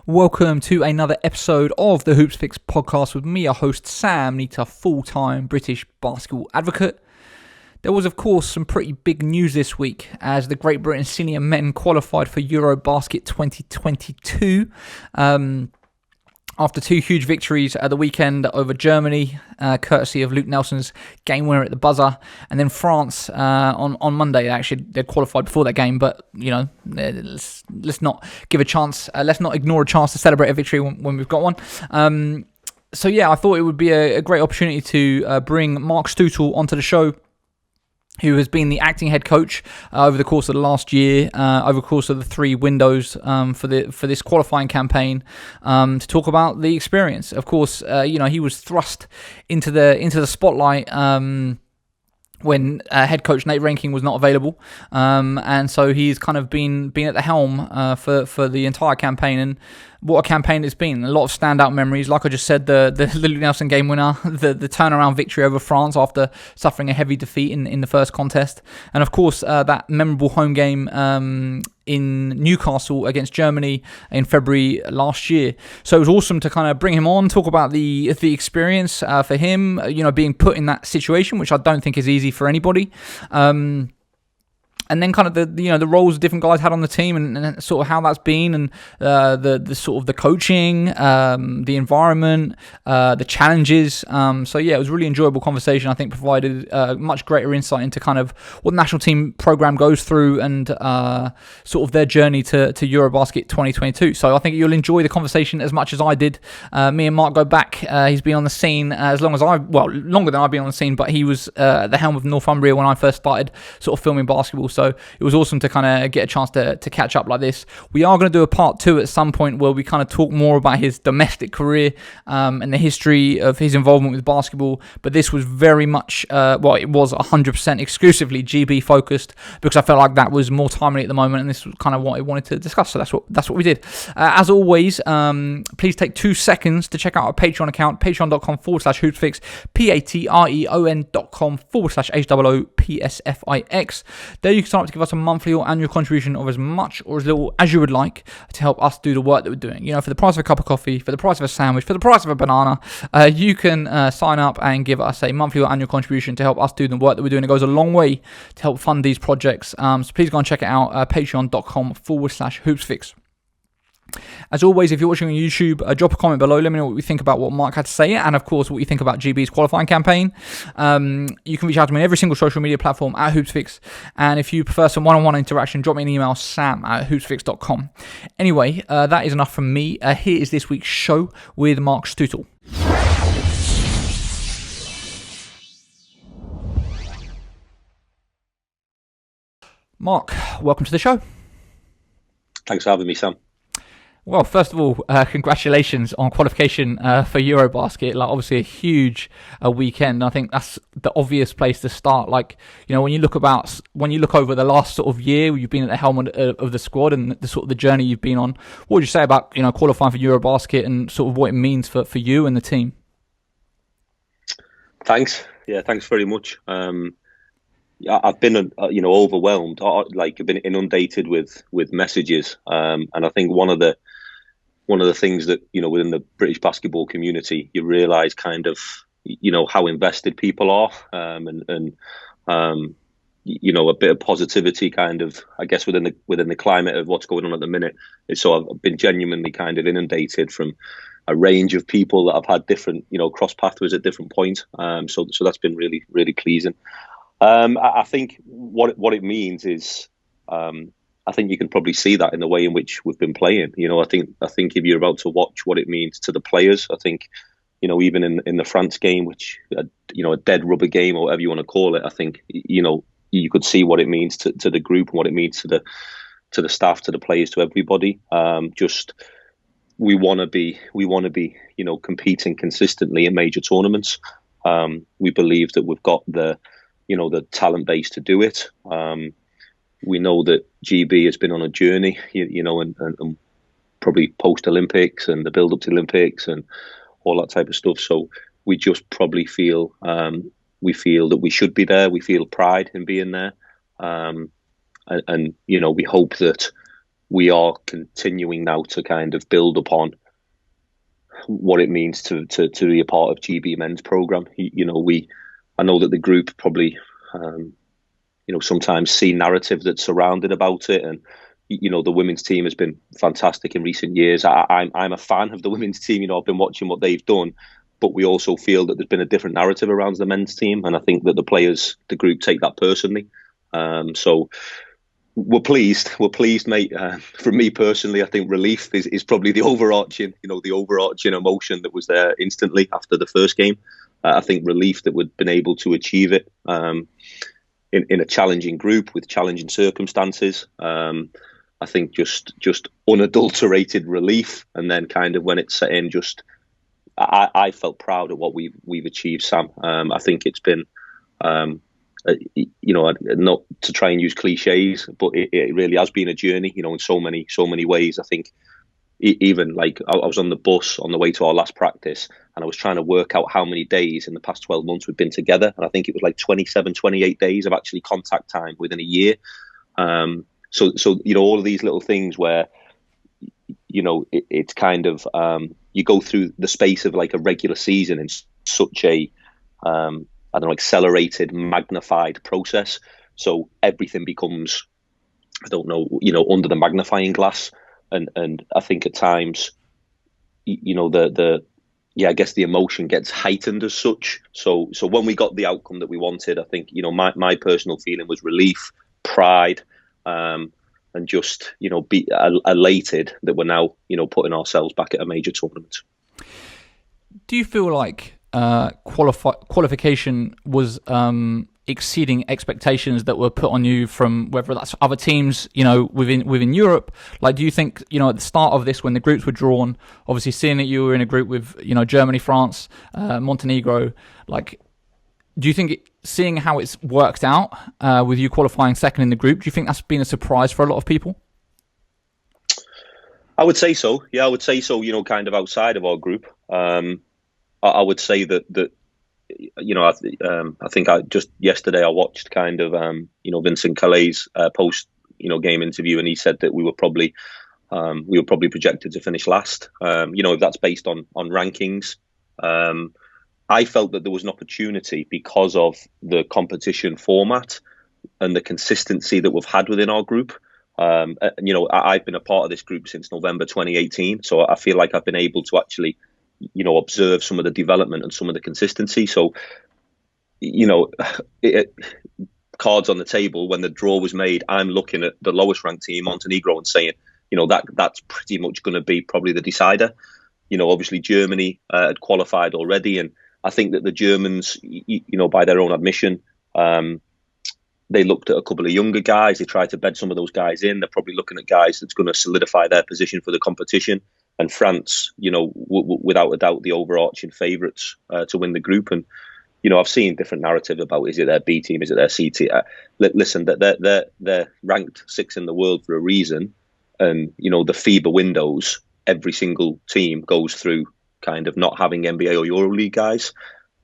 Welcome to another episode of the Hoopsfix Podcast with me, your host Sam, Nita, full-time British basketball advocate. There was, of course, some pretty big news this week as the Great Britain senior men qualified for EuroBasket 2022. After two huge victories at the weekend over Germany, courtesy of Luke Nelson's game winner at the buzzer, and then France on Monday. Actually, they qualified before that game, but let's not give a chance. Let's not ignore a chance to celebrate a victory when we've got one. So yeah, I thought it would be a great opportunity to bring Marc Steutel onto the show, who has been the acting head coach over the course of the last year, over the course of the three windows for this qualifying campaign, to talk about the experience. Of course, he was thrust into the spotlight when head coach Nate Reinking was not available, and so he's kind of been at the helm for the entire campaign. And what a campaign it's been. A lot of standout memories. Like I just said, the Luke Nelson game winner, the turnaround victory over France after suffering a heavy defeat in the first contest. And of course, that memorable home game in Newcastle against Germany in February last year. So it was awesome to kind of bring him on, talk about the experience for him, being put in that situation, which I don't think is easy for anybody. And then kind of the roles different guys had on the team and sort of how that's been, and the sort of the coaching, the environment, the challenges. So yeah, it was a really enjoyable conversation. I think provided much greater insight into kind of what the national team program goes through and sort of their journey to EuroBasket 2022. So I think you'll enjoy the conversation as much as I did. Me and Marc go back. He's been on the scene longer than I've been on the scene, but he was at the helm of Northumbria when I first started sort of filming basketball. So it was awesome to kind of get a chance to catch up like this. We are going to do a part 2 at some point where we kind of talk more about his domestic career and the history of his involvement with basketball. But this was very much, it was 100% exclusively GB focused, because I felt like that was more timely at the moment, and this was kind of what I wanted to discuss. So that's what we did. As always, please take 2 seconds to check out our Patreon account, patreon.com/hoopsfix, patreon.com/HOOPSFIX. There you can sign up to give us a monthly or annual contribution of as much or as little as you would like to help us do the work that we're doing. For the price of a cup of coffee, for the price of a sandwich, for the price of a banana, you can sign up and give us a monthly or annual contribution to help us do the work that we're doing. It goes a long way to help fund these projects. So please go and check it out, patreon.com/hoopsfix. As always, if you're watching on YouTube, drop a comment below. Let me know what you think about what Marc had to say, and of course, what you think about GB's qualifying campaign. You can reach out to me on every single social media platform at Hoopsfix, and if you prefer some one-on-one interaction, drop me an email, sam@hoopsfix.com. Anyway, that is enough from me. Here is this week's show with Marc Steutel. Marc, welcome to the show. Thanks for having me, Sam. Well, first of all, congratulations on qualification for EuroBasket. Like, obviously a huge weekend. I think that's the obvious place to start. Like, when you look over the last sort of year, you've been at the helm of the squad and the sort of the journey you've been on. What would you say about qualifying for EuroBasket and sort of what it means for you and the team? Thanks. Yeah, thanks very much. I've been overwhelmed. Like, I've been inundated with messages, and I think one of the things that within the British basketball community, you realise kind of how invested people are, and a bit of positivity kind of, I guess, within the climate of what's going on at the minute. So I've been genuinely kind of inundated from a range of people that I've had different cross pathways at different points. So that's been really, really pleasing. I think what it means is, I think you can probably see that in the way in which we've been playing. I think if you're about to watch what it means to the players, I think, even in the France game, which, a dead rubber game or whatever you want to call it, I think, you could see what it means to the group and what it means to the staff, to the players, to everybody. We want to be, competing consistently in major tournaments. We believe that we've got the talent base to do it. We know that GB has been on a journey, and probably post-Olympics and the build-up to Olympics and all that type of stuff. So we just probably feel that we should be there. We feel pride in being there. And we hope that we are continuing now to kind of build upon what it means to be a part of GB Men's program. I know that the group probably, sometimes see narrative that's surrounded about it, and the women's team has been fantastic in recent years. I'm a fan of the women's team. I've been watching what they've done, but we also feel that there's been a different narrative around the men's team, and I think that the players, the group, take that personally. So we're pleased, mate. For me personally, I think relief is probably the overarching emotion that was there instantly after the first game. I think relief that we'd been able to achieve it in a challenging group with challenging circumstances. I think just unadulterated relief, and then kind of when it set in, I felt proud of what we've achieved, Sam. I think it's been. Not to try and use cliches, but it really has been a journey, in so many ways. I think even like I was on the bus on the way to our last practice, and I was trying to work out how many days in the past 12 months we've been together. And I think it was like 27, 28 days of actually contact time within a year. So all of these little things where, it's kind of, you go through the space of like a regular season in such a, accelerated, magnified process. So everything becomes, under the magnifying glass. And I think at times, I guess the emotion gets heightened as such. So when we got the outcome that we wanted, I think, my personal feeling was relief, pride, and just, be elated that we're now, putting ourselves back at a major tournament. Do you feel like qualification was exceeding expectations that were put on you from whether that's other teams, within Europe? Like, do you think, at the start of this, when the groups were drawn, obviously seeing that you were in a group with, Germany, France, Montenegro, like, do you think seeing how it's worked out with you qualifying second in the group, do you think that's been a surprise for a lot of people? I would say so. Yeah, I would say so, kind of outside of our group. I would say that I think just yesterday I watched kind of Vincent Calais' post game interview, and he said that we were probably projected to finish last. That's based on rankings. I felt that there was an opportunity because of the competition format and the consistency that we've had within our group. I've been a part of this group since November 2018, so I feel like I've been able to actually observe some of the development and some of the consistency. So, cards on the table, when the draw was made, I'm looking at the lowest ranked team, Montenegro, and saying, that's pretty much going to be probably the decider. Obviously Germany had qualified already, and I think that the Germans, by their own admission, they looked at a couple of younger guys. They tried to bed some of those guys in. They're probably looking at guys that's going to solidify their position for the competition. And France, without a doubt, the overarching favourites to win the group. And, I've seen different narrative about, is it their B team, is it their C team? Listen, they're ranked 6th in the world for a reason. And, the FIBA windows, every single team goes through kind of not having NBA or EuroLeague guys.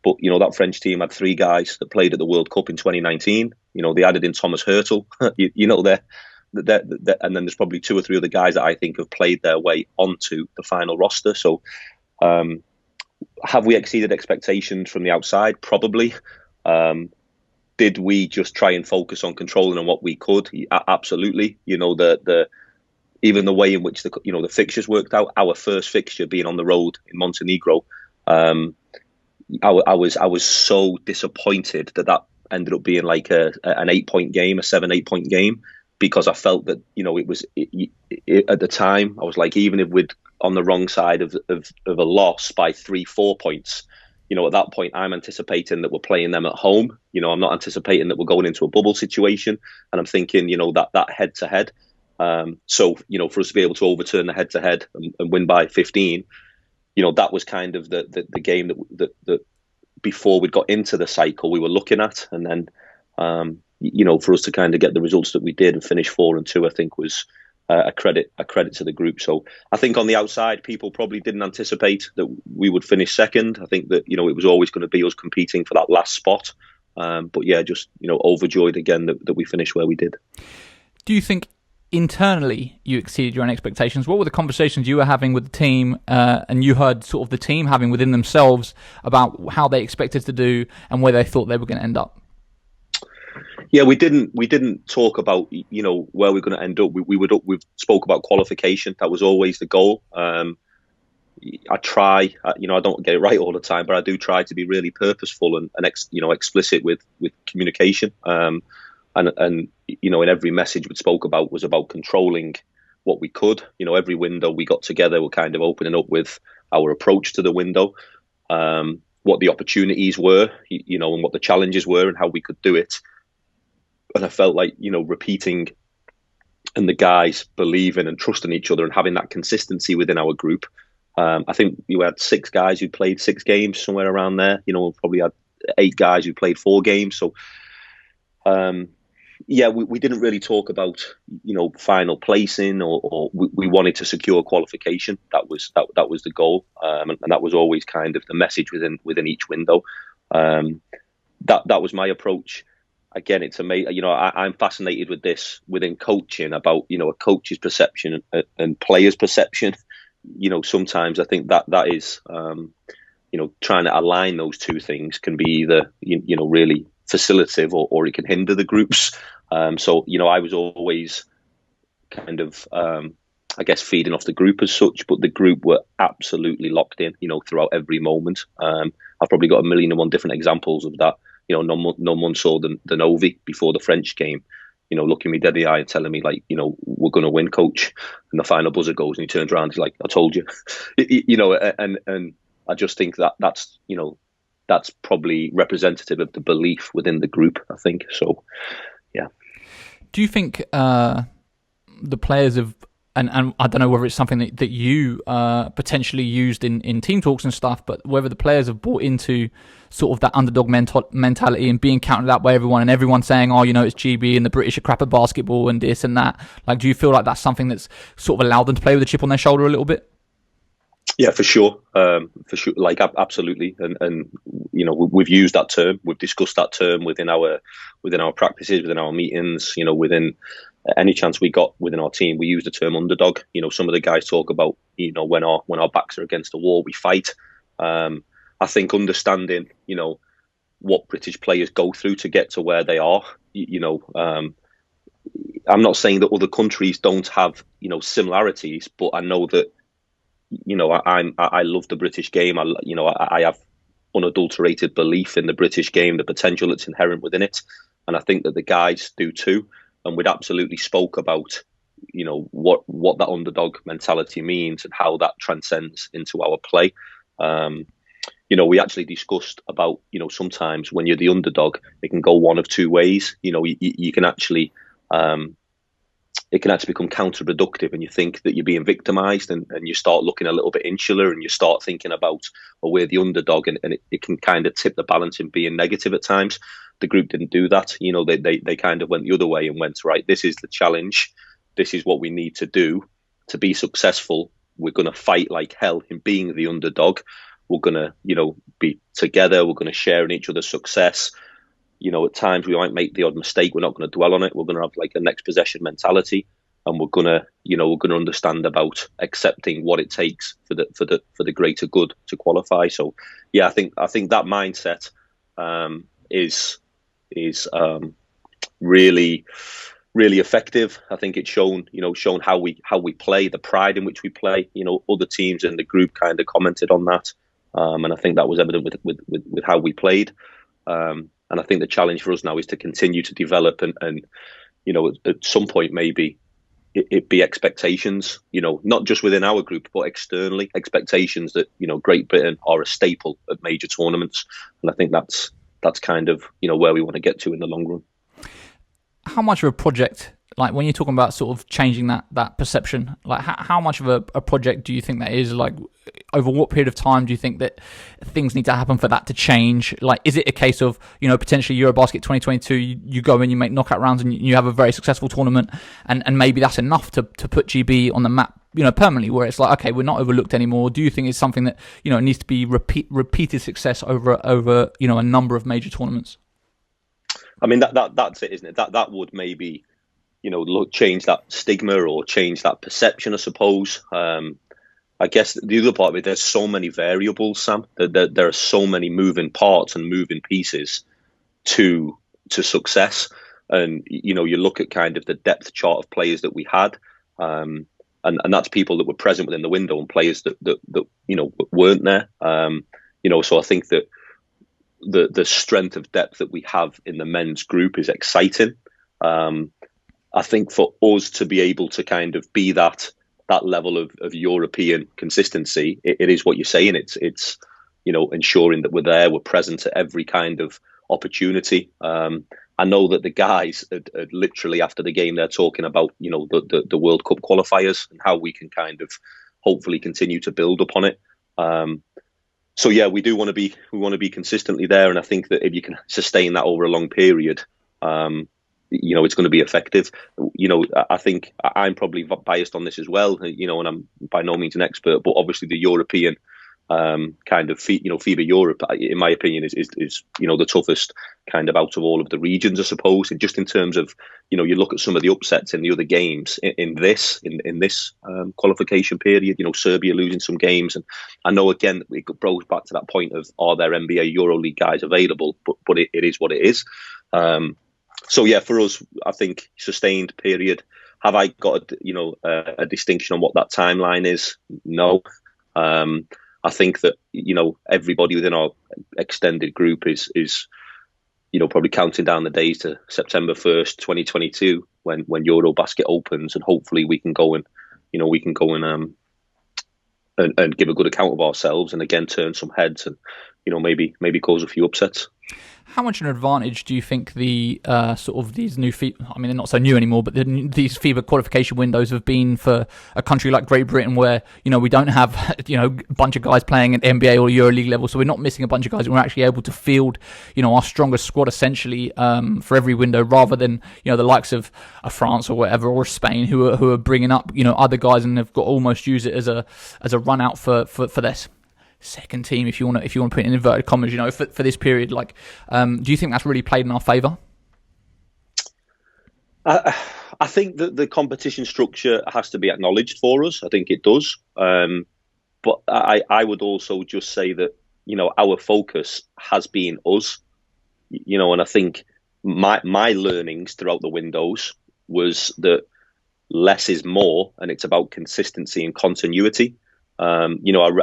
But, that French team had 3 guys that played at the World Cup in 2019. They added in Thomas Hurtel. And then there's probably 2 or 3 other guys that I think have played their way onto the final roster. So have we exceeded expectations from the outside? Probably. Did we just try and focus on controlling on what we could? Absolutely. Even the way in which the fixtures worked out, our first fixture being on the road in Montenegro, I was so disappointed that ended up being like an 8-point game, a 7-8 point game. Because I felt that, at the time, I was like, even if we'd on the wrong side of a loss by 3-4 points, at that point, I'm anticipating that we're playing them at home. I'm not anticipating that we're going into a bubble situation. And I'm thinking, that head to head. So, for us to be able to overturn the head to head and win by 15, that was kind of the game that before we got into the cycle we were looking at. And then, for us to kind of get the results that we did and finish 4-2, I think was a credit to the group. So I think on the outside, people probably didn't anticipate that we would finish second. I think that, it was always going to be us competing for that last spot. But yeah, just, overjoyed again that we finished where we did. Do you think internally you exceeded your own expectations. What were the conversations you were having with the team, and you heard sort of the team having within themselves about how they expected to do and where they thought they were going to end up? Yeah, we didn't talk about where we're going to end up. We spoke about qualification. That was always the goal. I try, I don't get it right all the time, but I do try to be really purposeful and explicit with communication. And in every message we spoke about was about controlling what we could. Every window we got together, we're kind of opening up with our approach to the window, what the opportunities were, and what the challenges were and how we could do it. And I felt like, repeating and the guys believing and trusting each other and having that consistency within our group. I think you had 6 guys who played 6 games, somewhere around there. Probably had 8 guys who played 4 games. So, we didn't really talk about, final placing or we wanted to secure qualification. That was the goal. And that was always kind of the message within each window. That was my approach. Again, it's amazing. I'm fascinated with this within coaching about, a coach's perception and players' perception. Sometimes I think that is, trying to align those two things can be either, really facilitative or it can hinder the groups. So, I was always kind of, feeding off the group as such, but the group were absolutely locked in, throughout every moment. I've probably got 1,000,001 different examples of that. No one saw the Novi before the French game, looking me dead in the eye and telling me like, we're going to win, coach. And the final buzzer goes and he turns around and he's like, I told you, and I just think that's probably representative of the belief within the group, I think. So, yeah. Do you think the players have, and I don't know whether it's something that you potentially used in team talks and stuff, but whether the players have bought into sort of that underdog mentality and being counted out by everyone and everyone saying, oh, it's GB and the British are crap at basketball and this and that. Like, do you feel like that's something that's sort of allowed them to play with a chip on their shoulder a little bit? Yeah, for sure. Like, absolutely. And we've used that term. We've discussed that term within our practices, within our meetings, within any chance we got within our team. We use the term underdog. Some of the guys talk about, when our backs are against the wall, we fight. I think understanding, what British players go through to get to where they are, I'm not saying that other countries don't have, similarities, but I know that, I love the British game. I have unadulterated belief in the British game, the potential that's inherent within it. And I think that the guys do too. And we'd absolutely spoke about, what that underdog mentality means and how that transcends into our play. We actually discussed about, sometimes when you're the underdog, it can go one of two ways. You can actually, it can actually become counterproductive and you think that you're being victimized and you start looking a little bit insular and you start thinking about, well, we're the underdog and it can kind of tip the balance in being negative at times. The group didn't do that. They kind of went the other way and went, right, this is the challenge. This is what we need to do to be successful. We're going to fight like hell in being the underdog. We're going to, be together. We're going to share in each other's success. At times we might make the odd mistake. We're not going to dwell on it. We're going to have like a next possession mentality, and we're going to understand about accepting what it takes for the greater good to qualify. So, yeah, I think that mindset is really, really effective. I think it's shown how we play, the pride in which we play. Other teams in the group kind of commented on that, and I think that was evident with how we played. And I think the challenge for us now is to continue to develop and at some point maybe it be expectations, not just within our group, but externally, expectations that, Great Britain are a staple at major tournaments. And I think that's kind of, where we want to get to in the long run. How much of a project, like when you're talking about sort of changing that perception, like how much of a project do you think that is? Like, over what period of time do you think that things need to happen for that to change? Like, is it a case of, potentially EuroBasket 2022, you go in, you make knockout rounds and you have a very successful tournament and maybe that's enough to put GB on the map, permanently, where it's like, okay, we're not overlooked anymore? Do you think it's something that, needs to be repeated success over a number of major tournaments? I mean, that's it, isn't it? That would maybe change that stigma or change that perception, I suppose. I guess the other part of it, there's so many variables, Sam. There are so many moving parts and moving pieces to success. And, you look at kind of the depth chart of players that we had, and that's people that were present within the window and players that weren't there. So I think that the strength of depth that we have in the men's group is exciting. I think for us to be able to kind of be that level of European consistency, it is what you're saying. It's ensuring that we're there, we're present at every kind of opportunity. I know that the guys are literally after the game, they're talking about the World Cup qualifiers and how we can kind of hopefully continue to build upon it. So yeah, we want to be consistently there, and I think that if you can sustain that over a long period, it's going to be effective. I think I'm probably biased on this as well, and I'm by no means an expert, but obviously the European kind of FIBA Europe, in my opinion, is the toughest kind of out of all of the regions, I suppose. And just in terms of you look at some of the upsets in the other games in this qualification period. Serbia losing some games, and I know again it goes back to that point of are there NBA EuroLeague guys available? But it is what it is. So yeah, for us, I think sustained period. Have I got a distinction on what that timeline is? No. I think that everybody within our extended group is probably counting down the days to September 1st, 2022, when EuroBasket opens, and hopefully we can go and and give a good account of ourselves, and again turn some heads, and maybe cause a few upsets. How much an advantage do you think the sort of these new FIBA, I mean they're not so new anymore, but these FIBA qualification windows have been for a country like Great Britain, where we don't have a bunch of guys playing at NBA or EuroLeague level, so we're not missing a bunch of guys, and we're actually able to field our strongest squad essentially for every window, rather than the likes of France or whatever, or Spain, who are bringing up other guys and have got to almost use it as a run out for this second team, if you want to put it in inverted commas, for this period. Do you think that's really played in our favour? I think that the competition structure has to be acknowledged for us. I think it does. But I would also just say that, our focus has been us, and I think my learnings throughout the windows was that less is more, and it's about consistency and continuity. I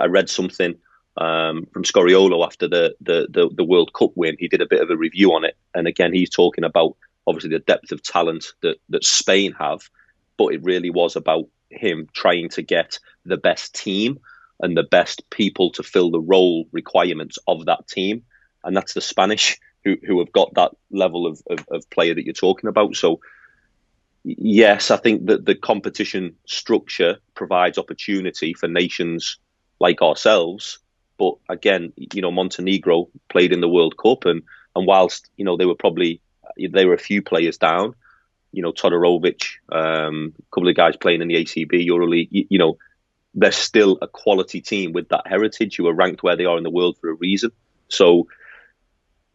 read something from Scoriolo after the World Cup win. He did a bit of a review on it, and again he's talking about obviously the depth of talent that Spain have, but it really was about him trying to get the best team and the best people to fill the role requirements of that team, and that's the Spanish who have got that level of player that you're talking about. So yes, I think that the competition structure provides opportunity for nations like ourselves. But again, Montenegro played in the World Cup, and whilst they were a few players down, Todorovic, a couple of guys playing in the ACB EuroLeague, they're still a quality team with that heritage who are ranked where they are in the world for a reason. So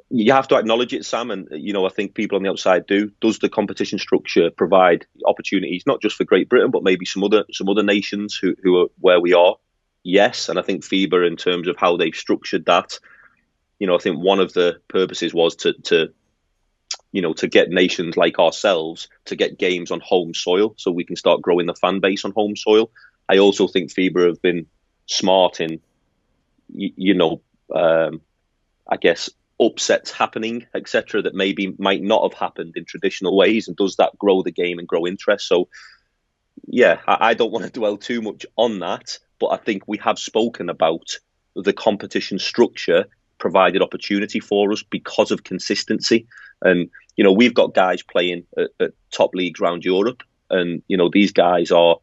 you have to acknowledge it, Sam, and I think people on the outside do. Does the competition structure provide opportunities not just for Great Britain, but maybe some other nations who are where we are? Yes, and I think FIBA, in terms of how they've structured that, I think one of the purposes was to get nations like ourselves to get games on home soil, so we can start growing the fan base on home soil. I also think FIBA have been smart in, I guess, upsets happening, etc., that might not have happened in traditional ways, and does that grow the game and grow interest? So, yeah, I don't want to dwell too much on that. But I think we have spoken about the competition structure provided opportunity for us because of consistency. And, we've got guys playing at top leagues around Europe. And, these guys are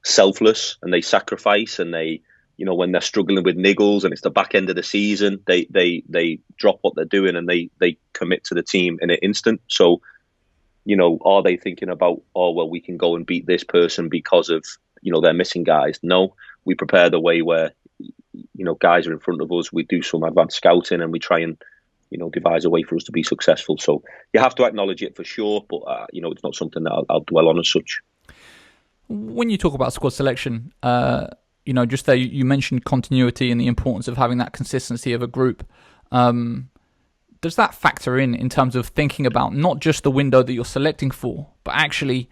selfless, and they sacrifice, and they, when they're struggling with niggles and it's the back end of the season, they drop what they're doing and they commit to the team in an instant. So, are they thinking about, we can go and beat this person because of, they're missing guys? No, we prepare the way where, guys are in front of us. We do some advanced scouting, and we try and, devise a way for us to be successful. So you have to acknowledge it for sure, but it's not something that I'll dwell on as such. When you talk about squad selection, just there you mentioned continuity and the importance of having that consistency of a group. Does that factor in terms of thinking about not just the window that you're selecting for, but actually,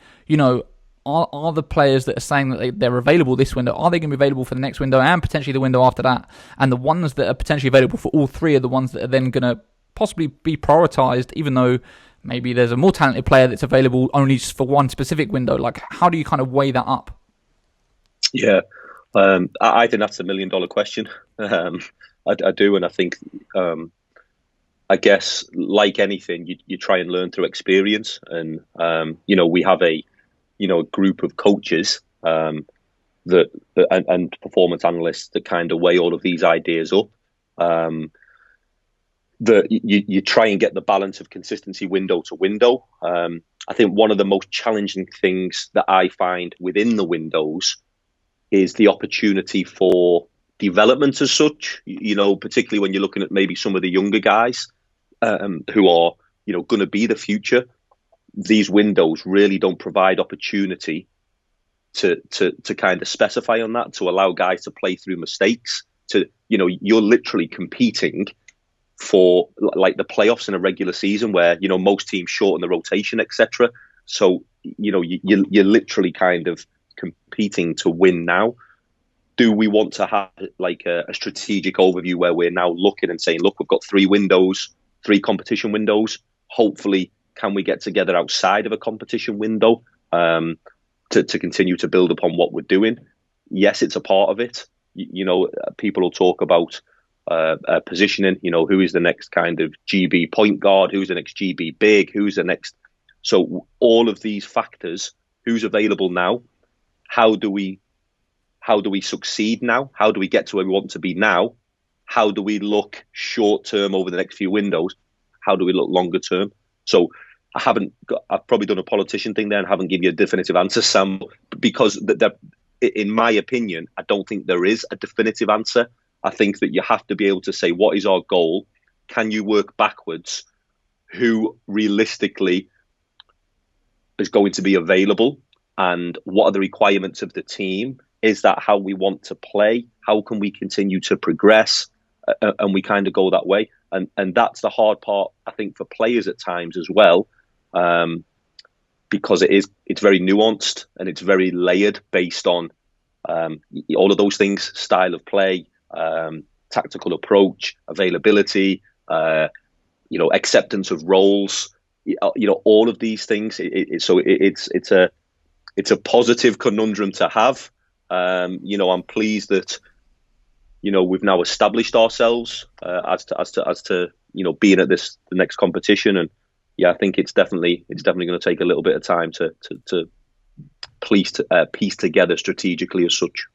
are the players that are saying that they're available this window, are they going to be available for the next window and potentially the window after that? And the ones that are potentially available for all three are the ones that are then going to possibly be prioritised, even though maybe there's a more talented player that's available only for one specific window. Like, how do you kind of weigh that up? Yeah, I think that's $1 million question. I do, and I think, I guess, like anything, you try and learn through experience. And we have a group of coaches that and performance analysts that kind of weigh all of these ideas up. That you try and get the balance of consistency window to window. I think one of the most challenging things that I find within the windows is the opportunity for development as such, particularly when you're looking at maybe some of the younger guys who are, going to be the future. These windows really don't provide opportunity to kind of specify on that, to allow guys to play through mistakes. You're literally competing for like the playoffs in a regular season where, most teams shorten the rotation, etc. So, you're literally kind of competing to win now. Do we want to have like a strategic overview where we're now looking and saying, look, we've got 3 competition windows. Hopefully, can we get together outside of a competition window to continue to build upon what we're doing? Yes, it's a part of it. People will talk about positioning, who is the next kind of GB point guard, who's the next GB big, who's the next. So all of these factors, who's available now, how do we succeed now? How do we get to where we want to be now? How do we look short term over the next few windows? How do we look longer term? So I've probably done a politician thing there and haven't given you a definitive answer, Sam, because in my opinion, I don't think there is a definitive answer. I think that you have to be able to say, what is our goal? Can you work backwards? Who realistically is going to be available? And what are the requirements of the team? Is that how we want to play? How can we continue to progress? And we kind of go that way. And that's the hard part, I think, for players at times as well, because it's very nuanced and it's very layered based on all of those things: style of play, tactical approach, availability, acceptance of roles, all of these things. It's a positive conundrum to have. I'm pleased that we've now established ourselves as to being at the next competition, and I think it's definitely going to take a little bit of time to piece together strategically as such.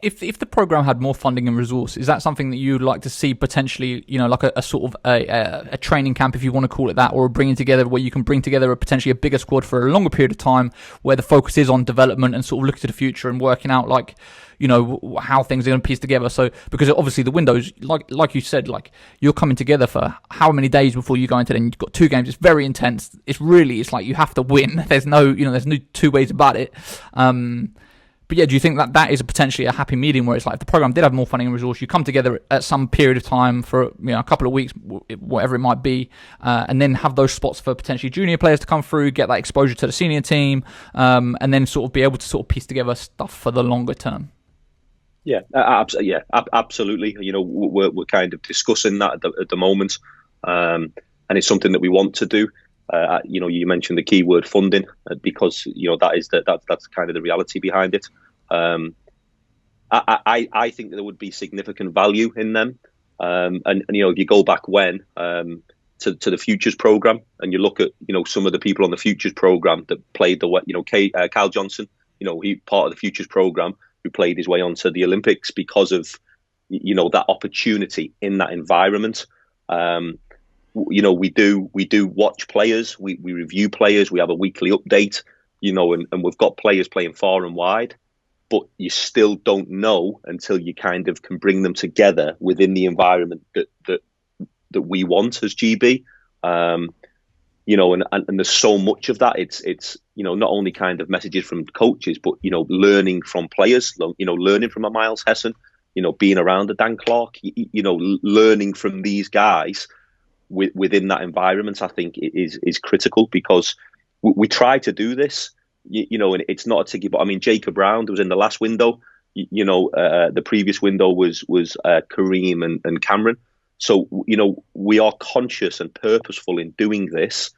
If the program had more funding and resource, is that something that you'd like to see potentially, like a sort of a training camp, if you want to call it that, or bringing together where you can bring together potentially a bigger squad for a longer period of time, where the focus is on development and sort of looking to the future and working out how things are going to piece together. So because obviously the windows, like you said, like you're coming together for how many days before you go into it, and you've got 2 games. It's very intense. It's like you have to win. There's no two ways about it. But yeah, do you think that is potentially a happy medium where it's like if the program did have more funding and resource, you come together at some period of time for a couple of weeks, whatever it might be, and then have those spots for potentially junior players to come through, get that exposure to the senior team, and then sort of be able to sort of piece together stuff for the longer term? Yeah, absolutely. We're kind of discussing that at the moment, and it's something that we want to do. You mentioned the keyword funding because that's kind of the reality behind it. I think that there would be significant value in them, and if you go back to the Futures program and you look at some of the people on the Futures program that played Kyle Johnson, he part of the Futures program who played his way onto the Olympics because of that opportunity in that environment. We do watch players, we review players, we have a weekly update, and we've got players playing far and wide, but you still don't know until you kind of can bring them together within the environment that that we want as GB. And there's so much of that. It's not only kind of messages from coaches, but learning from players. Learning from a Miles Hessen. Being around a Dan Clark. Learning from these guys within that environment. I think is critical, because we try to do this. And it's not a ticky. But I mean, Jacob Brown was in the last window. The previous window was Kareem and Cameron. So, we are conscious and purposeful in doing this,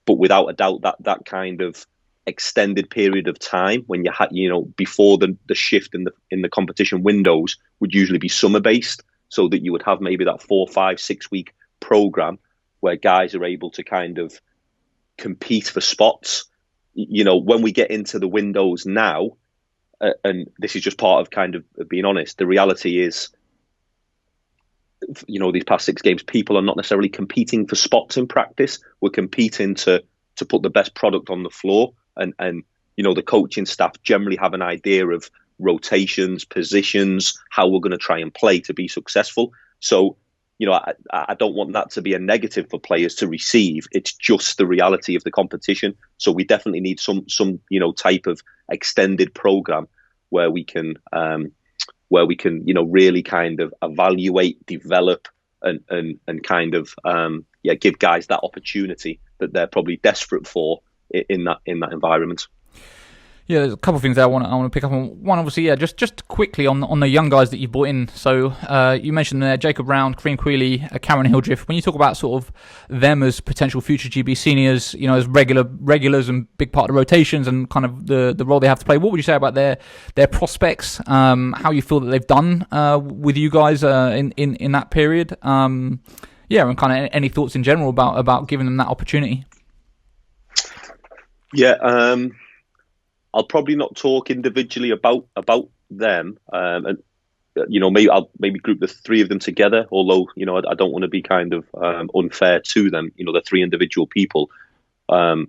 but without a doubt that kind of extended period of time when you had, before the shift in the competition windows would usually be summer based, so that you would have maybe that 4, 5, 6 week program where guys are able to kind of compete for spots. When we get into the windows now, and this is just part of kind of being honest, the reality is, these past 6 games, people are not necessarily competing for spots in practice. We're competing to put the best product on the floor, and the coaching staff generally have an idea of rotations, positions, how we're going to try and play to be successful. So, I don't want that to be a negative for players to receive. It's just the reality of the competition. So we definitely need some type of extended program where we can really kind of evaluate, develop, and kind of give guys that opportunity that they're probably desperate for in that environment. Yeah, there's a couple of things there I want to pick up on. One, obviously, just quickly on the young guys that you've brought in. So you mentioned there Jacob Brown, Kareem Queeley, Cameron Hildreth. When you talk about sort of them as potential future GB seniors, as regulars and big part of the rotations and kind of the role they have to play, what would you say about their prospects? How you feel that they've done with you guys in that period? And kind of any thoughts in general about giving them that opportunity? Yeah. I'll probably not talk individually about them, and I'll maybe group the 3 of them together. Although I don't want to be kind of unfair to them. The 3 individual people. I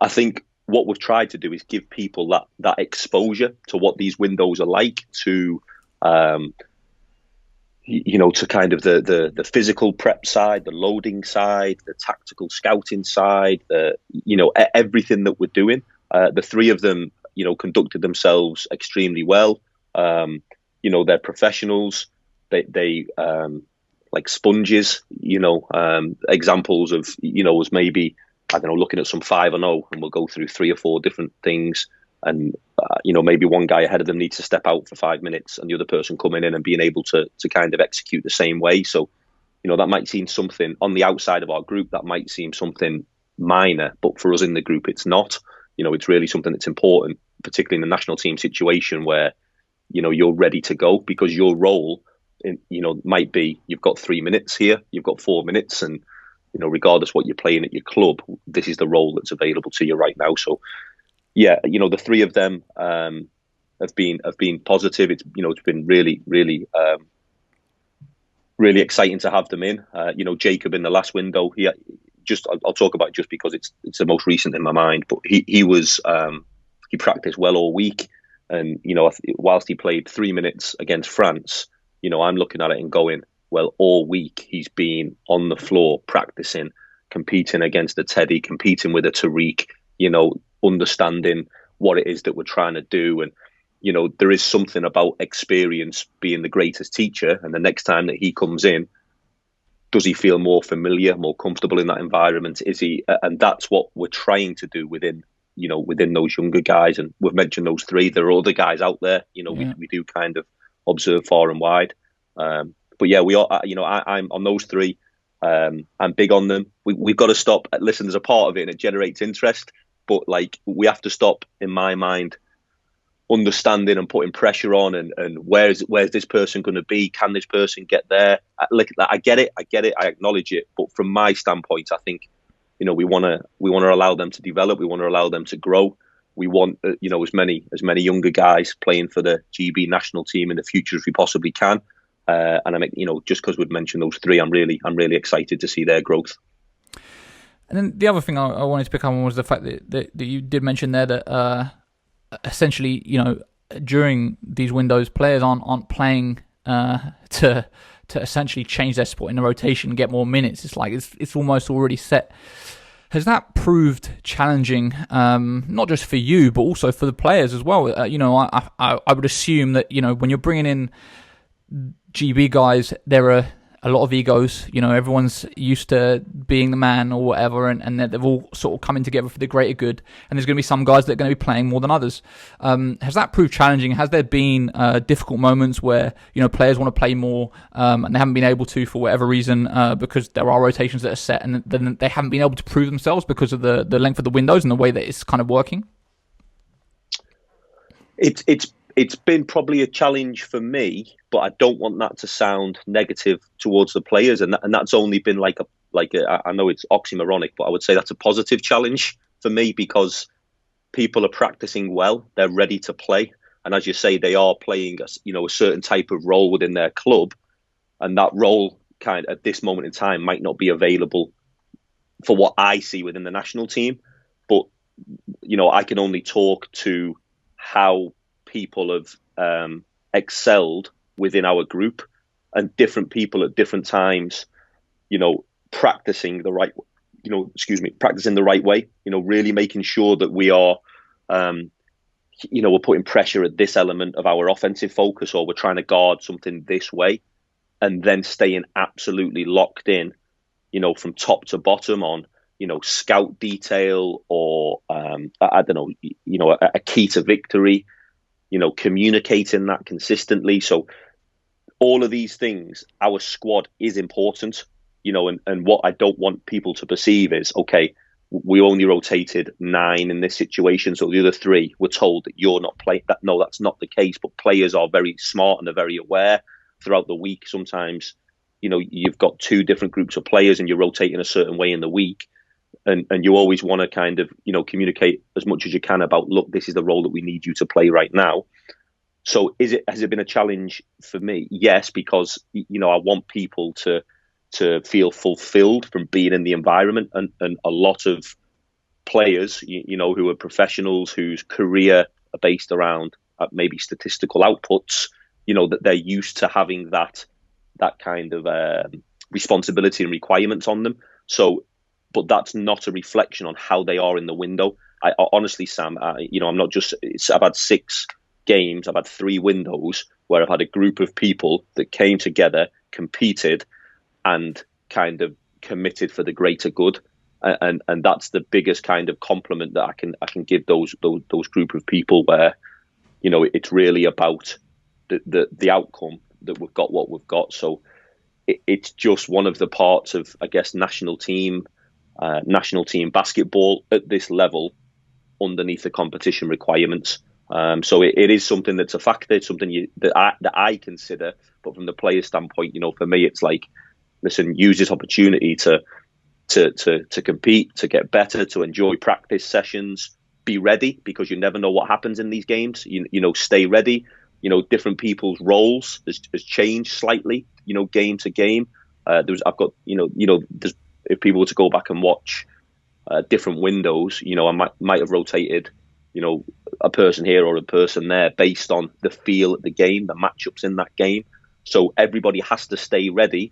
think what we've tried to do is give people that exposure to what these windows are like, to to kind of the physical prep side, the loading side, the tactical scouting side, everything that we're doing. The 3 of them, conducted themselves extremely well. They're professionals. They like sponges. Examples of was maybe, I don't know, looking at some 5-0, and we'll go through 3 or 4 different things, and maybe one guy ahead of them needs to step out for 5 minutes, and the other person coming in and being able to kind of execute the same way. So, that might seem something on the outside of our group, that might seem something minor, but for us in the group, it's not. It's really something that's important, particularly in the national team situation where, you're ready to go, because your role, might be you've got 3 minutes here, you've got 4 minutes, and, regardless what you're playing at your club, this is the role that's available to you right now. So, yeah, the 3 of them have been positive. It's been really, really, really exciting to have them in. Jacob in the last window, I'll talk about it just because it's the most recent in my mind. But he practiced well all week, and whilst he played 3 minutes against France, I'm looking at it and going, well, all week he's been on the floor practicing, competing against a Teddy, competing with a Tariq, understanding what it is that we're trying to do. And there is something about experience being the greatest teacher, and the next time that he comes in, does he feel more familiar, more comfortable in that environment? Is he? And that's what we're trying to do within those younger guys. And we've mentioned those 3. There are other guys out there. We do kind of observe far and wide. But yeah, we are. I'm on those 3. I'm big on them. We've got to stop. Listen, there's a part of it, and it generates interest. But we have to stop, in my mind, understanding and putting pressure on, and where's this person going to be? Can this person get there? I get it. I acknowledge it. But from my standpoint, I think we want to allow them to develop. We want to allow them to grow. We want as many younger guys playing for the GB national team in the future as we possibly can. And just because we've mentioned those 3, I'm really excited to see their growth. And then the other thing I wanted to pick up on was the fact that you did mention there that essentially, during these windows, players aren't playing to essentially change their spot in the rotation and get more minutes. It's like it's almost already set. Has that proved challenging, not just for you, but also for the players as well? I would assume that, when you're bringing in GB guys, there are a lot of egos. Everyone's used to being the man or whatever, and they've all sort of coming together for the greater good. And there's going to be some guys that are going to be playing more than others. Has that proved challenging? Has there been difficult moments where players want to play more and they haven't been able to for whatever reason because there are rotations that are set, and then they haven't been able to prove themselves because of the length of the windows and the way that it's kind of working? It's been probably a challenge for me, but I don't want that to sound negative towards the players, and that's only been like I know it's oxymoronic, but I would say that's a positive challenge for me because people are practicing well, they're ready to play, and as you say, they are playing a certain type of role within their club, and that role kind of at this moment in time might not be available for what I see within the national team, but I can only talk to how people have excelled within our group, and different people at different times, practicing the right way, really making sure that we are, we're putting pressure at this element of our offensive focus, or we're trying to guard something this way, and then staying absolutely locked in, from top to bottom on, scout detail or, I don't know, a key to victory, communicating that consistently. So all of these things, our squad is important, and what I don't want people to perceive is, okay, we only rotated 9 in this situation, so the other 3 were told that you're not playing. No, that's not the case, but players are very smart and they're very aware throughout the week. Sometimes, you've got 2 different groups of players and you're rotating a certain way in the week. And you always want to kind of, communicate as much as you can about, look, this is the role that we need you to play right now. So has it been a challenge for me? Yes, because, I want people to feel fulfilled from being in the environment, and a lot of players, who are professionals, whose career are based around maybe statistical outputs, that they're used to having that kind of responsibility and requirements on them. So, but that's not a reflection on how they are in the window. I honestly, Sam, I'm not just. I've had 6 games. I've had 3 windows where I've had a group of people that came together, competed, and kind of committed for the greater good. And that's the biggest kind of compliment that I can give those group of people, where it's really about the outcome that we've got what we've got. So it's just one of the parts of, I guess, national team basketball at this level underneath the competition requirements. So it is something that's a factor. It's something that I consider, but from the player's standpoint, for me, it's like, listen, use this opportunity to compete, to get better, to enjoy practice sessions, be ready, because you never know what happens in these games. Stay ready. Different people's roles has changed slightly, game to game. There's if people were to go back and watch different windows, I might have rotated, a person here or a person there based on the feel of the game, the matchups in that game. So everybody has to stay ready,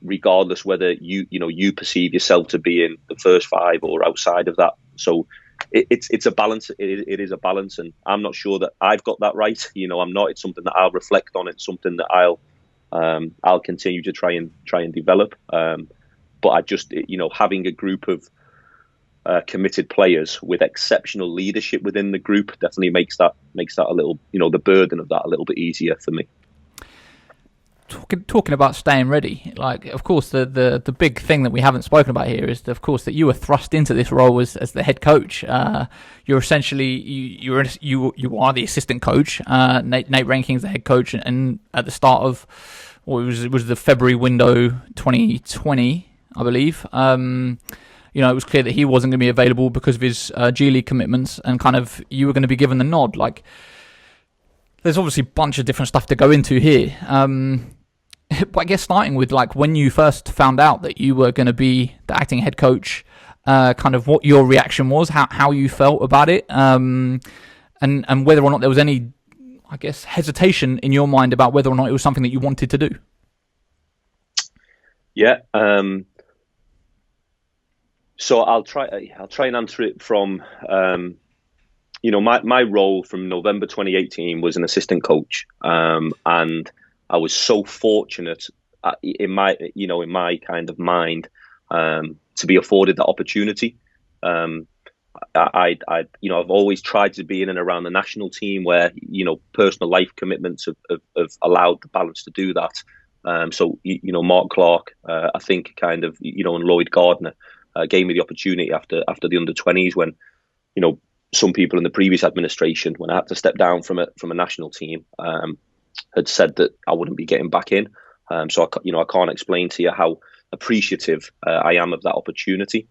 regardless whether you perceive yourself to be in the first 5 or outside of that. So it's a balance. It is a balance, and I'm not sure that I've got that right. I'm not. It's something that I'll reflect on. It's something that I'll continue to try and develop. But I just, having a group of committed players with exceptional leadership within the group definitely makes that a little, the burden of that a little bit easier for me. Talking about staying ready, like, of course, the big thing that we haven't spoken about here is, of course, that you were thrust into this role as the head coach. You're essentially you are the assistant coach. Nate Reinking is the head coach, and at the start of it was the February window 2020, I believe. It was clear that he wasn't going to be available because of his G League commitments, and kind of you were going to be given the nod. Like, there's obviously a bunch of different stuff to go into here. But I guess starting with, like, when you first found out that you were going to be the acting head coach, kind of what your reaction was, how you felt about it, and whether or not there was any, I guess, hesitation in your mind about whether or not it was something that you wanted to do. Yeah. So I'll try and answer it from my role from November 2018 was an assistant coach, and I was so fortunate in my kind of mind to be afforded that opportunity. I've always tried to be in and around the national team where personal life commitments have allowed the balance to do that. So Mark Clark, I think kind of and Lloyd Gardner gave me the opportunity after the under-20s when some people in the previous administration, when I had to step down from a national team, had said that I wouldn't be getting back in. So I can't explain to you how appreciative I am of that opportunity.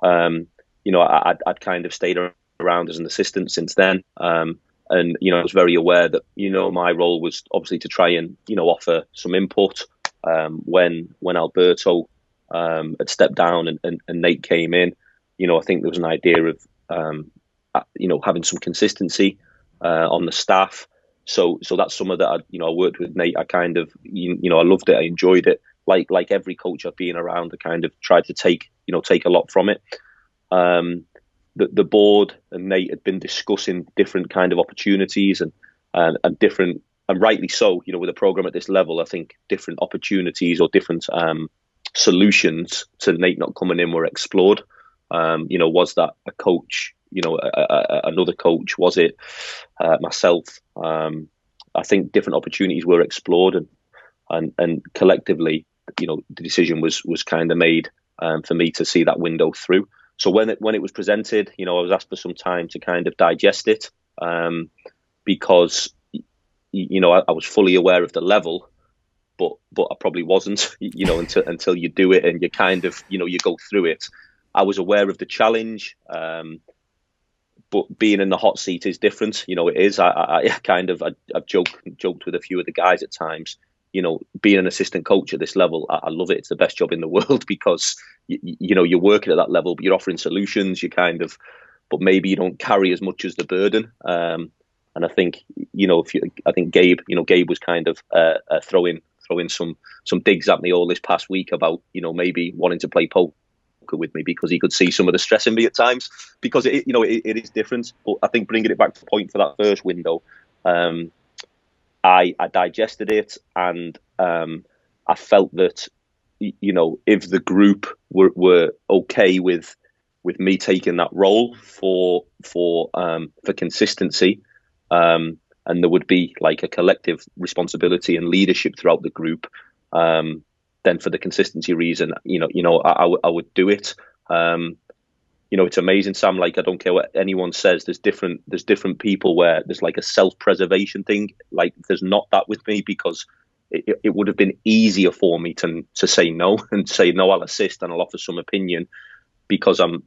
I'd kind of stayed around as an assistant since then. And I was very aware that my role was obviously to try and offer some input when Alberto had stepped down and Nate came in. I think there was an idea of having some consistency on the staff. So that's some of that. I worked with Nate. I kind of I loved it. I enjoyed it. Like every coach I've been around, I kind of tried to take a lot from it. The board and Nate had been discussing different kind of opportunities and different, and rightly so, with a program at this level, I think different opportunities or different solutions to Nate not coming in were explored. Was that a coach, another coach? Was it myself? I think different opportunities were explored and collectively, the decision was kind of made for me to see that window through. So when it was presented, I was asked for some time to kind of digest it, because I was fully aware of the level, but I probably wasn't, until you do it and you kind of you go through it. I was aware of the challenge, but being in the hot seat is different. It is. I've joked with a few of the guys at times. Being an assistant coach at this level, I love it. It's the best job in the world because you're working at that level, but you're offering solutions. But maybe you don't carry as much as the burden. And I think Gabe was kind of throwing some digs at me all this past week about maybe wanting to play poker with me because he could see some of the stress in me at times because it is different. But I think bringing it back to point for that first window. I digested it and I felt that if the group were okay with me taking that role for consistency, and there would be like a collective responsibility and leadership throughout the group, then for the consistency reason, I would do it. It's amazing, Sam. Like, I don't care what anyone says. There's different people where there's like a self-preservation thing. Like, there's not that with me because it would have been easier for me to say no and say no. I'll assist and I'll offer some opinion because I'm,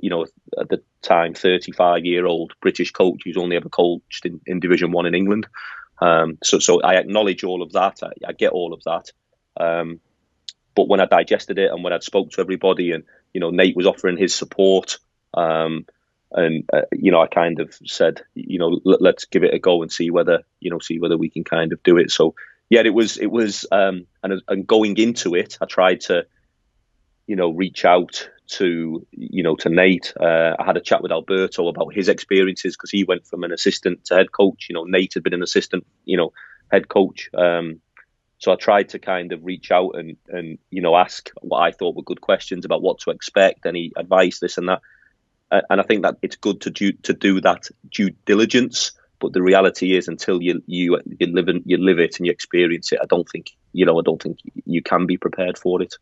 at the time, 35-year-old British coach who's only ever coached in Division 1 in England. So I acknowledge all of that. I get all of that. But when I digested it and when I'd spoke to everybody and Nate was offering his support. I kind of said, let's give it a go and see whether we can kind of do it. So yeah, it was, and going into it, I tried to, reach out to Nate. I had a chat with Alberto about his experiences because he went from an assistant to head coach. Nate had been an assistant, head coach. So I tried to kind of reach out and ask what I thought were good questions about what to expect, any advice, this and that. And I think that it's good to do that due diligence, but the reality is until you live it and you experience it, I don't think you can be prepared for it.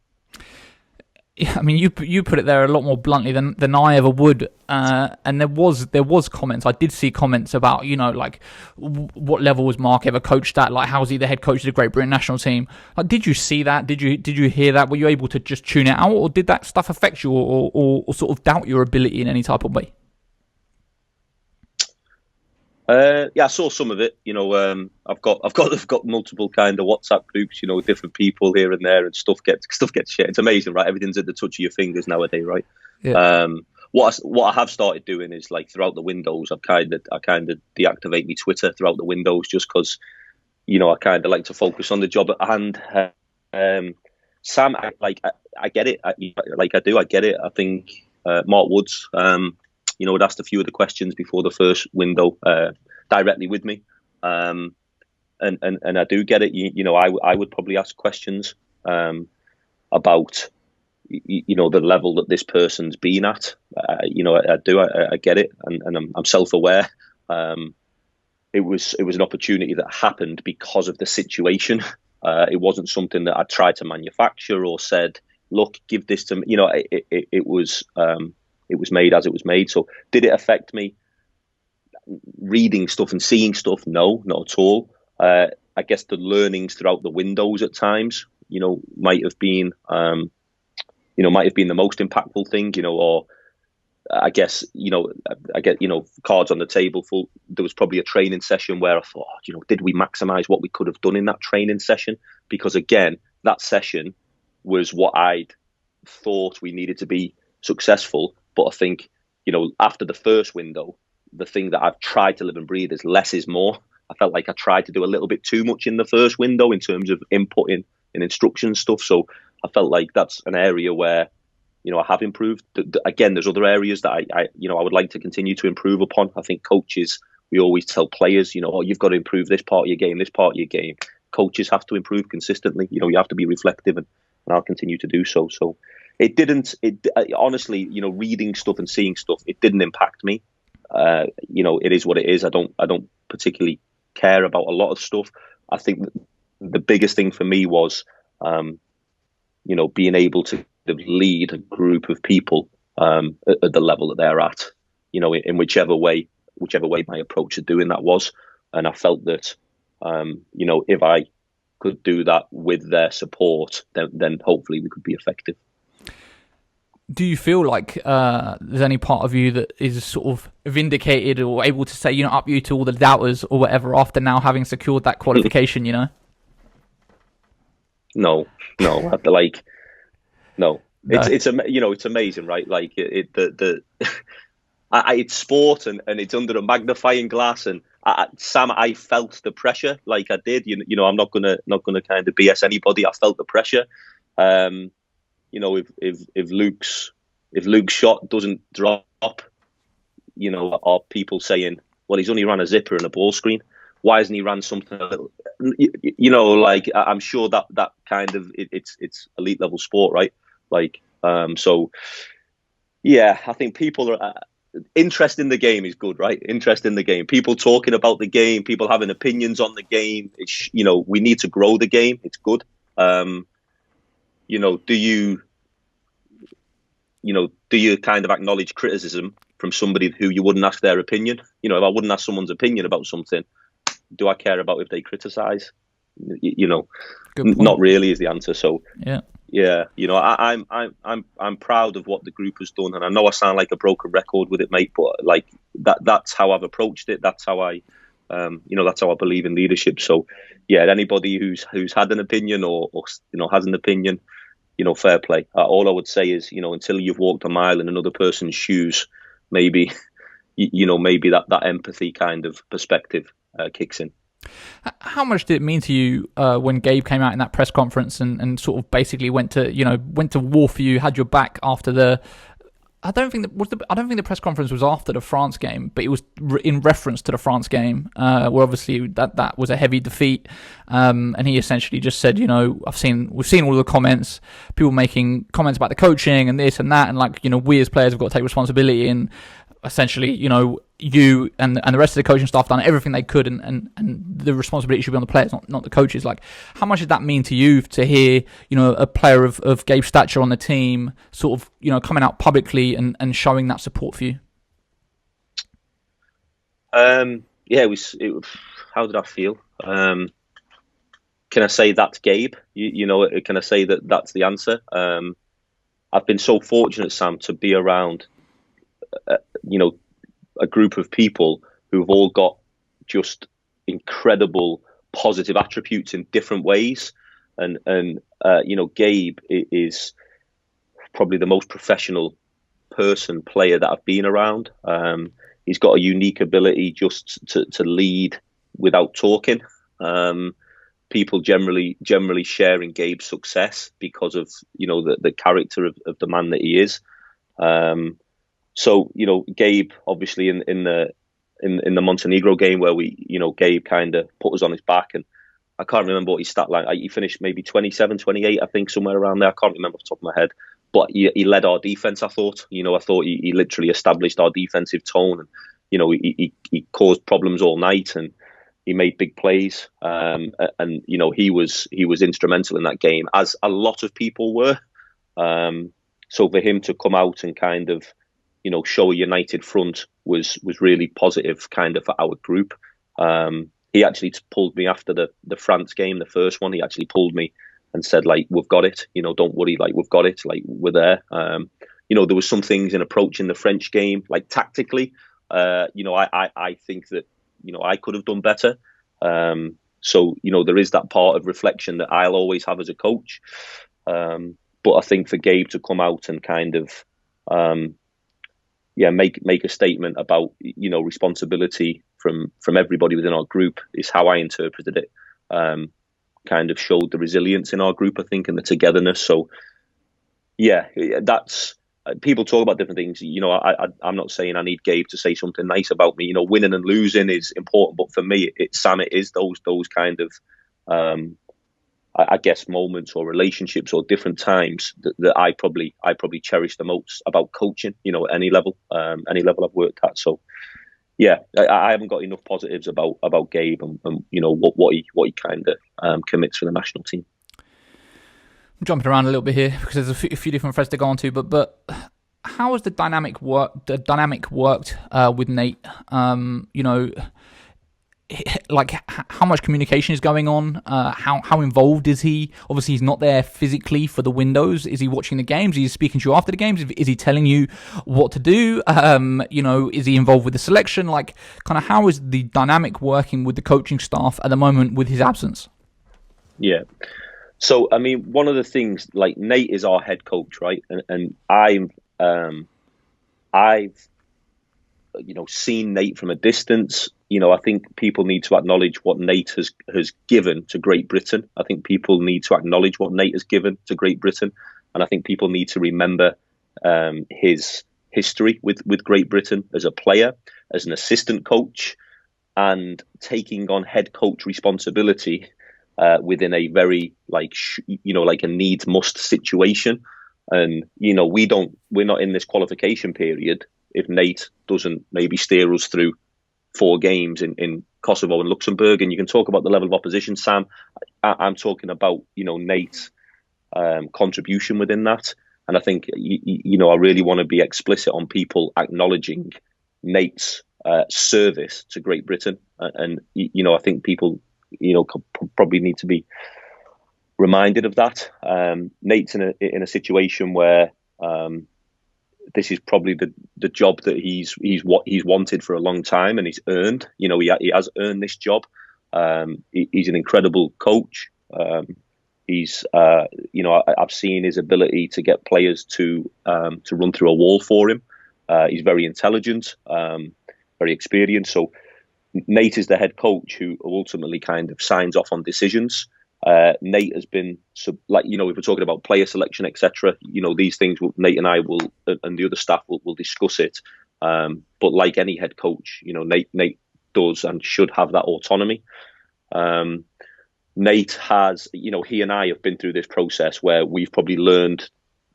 Yeah, I mean, you put it there a lot more bluntly than I ever would, and there was comments. I did see comments about like what level was Marc ever coached at? Like, how's he the head coach of the Great Britain national team? Like, did you see that? Did you hear that? Were you able to just tune it out, or did that stuff affect you, or sort of doubt your ability in any type of way? Yeah, I saw some of it. I've got multiple kind of WhatsApp groups. Different people here and there, and stuff gets shared. It's amazing, right? Everything's at the touch of your fingers nowadays, right? Yeah. What I have started doing is like throughout the windows, I kind of deactivate my Twitter throughout the windows just because, I kind of like to focus on the job at hand. Sam, I get it. I get it. I think Mark Woods, had asked a few of the questions before the first window directly with me, and I do get it. I would probably ask questions about the level that this person's been at. I get it, and I'm self-aware. It was an opportunity that happened because of the situation. It wasn't something that I tried to manufacture or said, look, give this to me. It was made as it was made. So did it affect me reading stuff and seeing stuff? No, not at all. I guess the learnings throughout the windows at times, might have been the most impactful thing, or I guess, cards on the table. There was probably a training session where I thought, did we maximize what we could have done in that training session? Because again, that session was what I'd thought we needed to be successful. But I think, after the first window, the thing that I've tried to live and breathe is less is more. I felt like I tried to do a little bit too much in the first window in terms of inputting and instruction stuff. So I felt like that's an area where, I have improved. Again, there's other areas that I would like to continue to improve upon. I think coaches, we always tell players, you've got to improve this part of your game, this part of your game. Coaches have to improve consistently. You have to be reflective, and I'll continue to do so. So honestly, reading stuff and seeing stuff, it didn't impact me. It is what it is. I don't particularly care about a lot of stuff. I think the biggest thing for me was, being able to lead a group of people at the level that they're at, in whichever way my approach to doing that was. And I felt that, if I could do that with their support, then hopefully we could be effective. Do you feel like there's any part of you that is sort of vindicated or able to say, up you to all the doubters or whatever after now having secured that qualification, No. No. It's amazing, right? Like it's sport and it's under a magnifying glass. And Sam, I felt the pressure, like I did. I'm not gonna kind of BS anybody. I felt the pressure. If Luke's shot doesn't drop, are people saying, well, he's only ran a zipper and a ball screen. Why hasn't he ran something a little? I'm sure that kind of it's elite level sport, right? So yeah, I think people are interest in the game is good, right? Interest in the game, people talking about the game, people having opinions on the game. It's, we need to grow the game. It's good. Do you kind of acknowledge criticism from somebody who you wouldn't ask their opinion? If I wouldn't ask someone's opinion about something, do I care about if they criticize? Not really is the answer. So yeah. I'm proud of what the group has done, and I know I sound like a broken record with it, mate. But like that's how I've approached it. That's how I, that's how I believe in leadership. So yeah, anybody who's had an opinion or has an opinion, fair play. All I would say is, until you've walked a mile in another person's shoes, maybe that empathy kind of perspective kicks in. How much did it mean to you when Gabe came out in that press conference and sort of basically went to war for you, had your back after the? I don't think the press conference was after the France game, but it was in reference to the France game, where obviously that was a heavy defeat, and he essentially just said, we've seen all the comments, people making comments about the coaching and this and that, and we as players have got to take responsibility, and essentially, you and the rest of the coaching staff done everything they could, and the responsibility should be on the players, not the coaches. Like, how much did that mean to you to hear, a player of Gabe's stature on the team sort of, coming out publicly and showing that support for you? It was. How did I feel? Can I say that's Gabe? Can I say that's the answer? I've been so fortunate, Sam, to be around, a group of people who've all got just incredible positive attributes in different ways. And Gabe is probably the most professional player that I've been around. He's got a unique ability just to lead without talking. people generally sharing Gabe's success because of the character of the man that he is. So Gabe obviously in the Montenegro game where Gabe kind of put us on his back, and I can't remember what his stat line. He finished maybe 27, 28, I think, somewhere around there. I can't remember off the top of my head. But he led our defense, I thought. I thought he literally established our defensive tone. And, he caused problems all night, and he made big plays. And he was instrumental in that game, as a lot of people were. So for him to come out and kind of, show a united front was really positive kind of for our group. He actually pulled me after the France game, the first one. He actually pulled me and said, like, we've got it. Don't worry, like, we've got it. Like, we're there. There was some things in approaching the French game, like tactically. I think that, I could have done better. So there is that part of reflection that I'll always have as a coach. But I think for Gabe to come out and kind of, make a statement about, responsibility from everybody within our group is how I interpreted it. Kind of showed the resilience in our group, I think, and the togetherness. So, that's people talk about different things. I'm not saying I need Gabe to say something nice about me. Winning and losing is important, but for me, it is those kind of, I guess, moments or relationships or different times that I probably cherish the most about coaching. At any level I've worked at. So. Yeah, I haven't got enough positives about Gabe and what he kind of commits for the national team. I'm jumping around a little bit here because there's a few different threads to go on to, but how has the dynamic worked with Nate? Like how much communication is going on? How involved is he? Obviously, he's not there physically for the windows. Is he watching the games? Is he speaking to you after the games? Is he telling you what to do? Is he involved with the selection? Like, kind of how is the dynamic working with the coaching staff at the moment with his absence? Yeah. So, I mean, one of the things, like, Nate is our head coach, right? And I've seen Nate from a distance. I think people need to acknowledge what Nate has given to Great Britain. I think people need to acknowledge what Nate has given to Great Britain. And I think people need to remember his history with Great Britain as a player, as an assistant coach, and taking on head coach responsibility within a very, like a needs must situation. And, we're not in this qualification period if Nate doesn't maybe steer us through 4 games in Kosovo and Luxembourg. And you can talk about the level of opposition, Sam. I'm talking about, Nate's contribution within that. And I think, I really want to be explicit on people acknowledging Nate's service to Great Britain. And I think people, probably need to be reminded of that. Nate's in a situation where this is probably the job that he's wanted for a long time, and he's earned. He has earned this job. He's an incredible coach. He's I've seen his ability to get players to run through a wall for him. He's very intelligent, very experienced. So Nate is the head coach who ultimately kind of signs off on decisions. Nate has been, if we're talking about player selection, etc., these things Nate and I will, and the other staff will discuss it. But like any head coach, Nate does and should have that autonomy. Nate has, he and I have been through this process where we've probably learned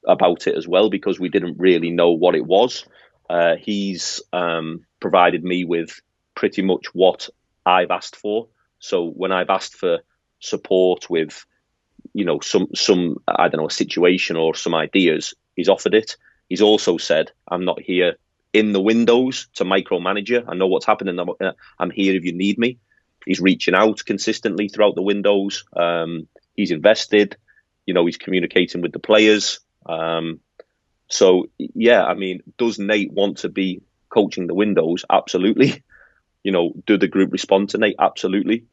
about it as well, because we didn't really know what it was. He's provided me with pretty much what I've asked for. So when I've asked for support with, some I don't know, a situation or some ideas, he's offered it. He's also said, I'm not here in the windows to micromanage you. I know what's happening. I'm here if you need me. He's reaching out consistently throughout the windows. He's invested, he's communicating with the players. So yeah, I mean, does Nate want to be coaching the windows? Absolutely. Do the group respond to Nate? Absolutely.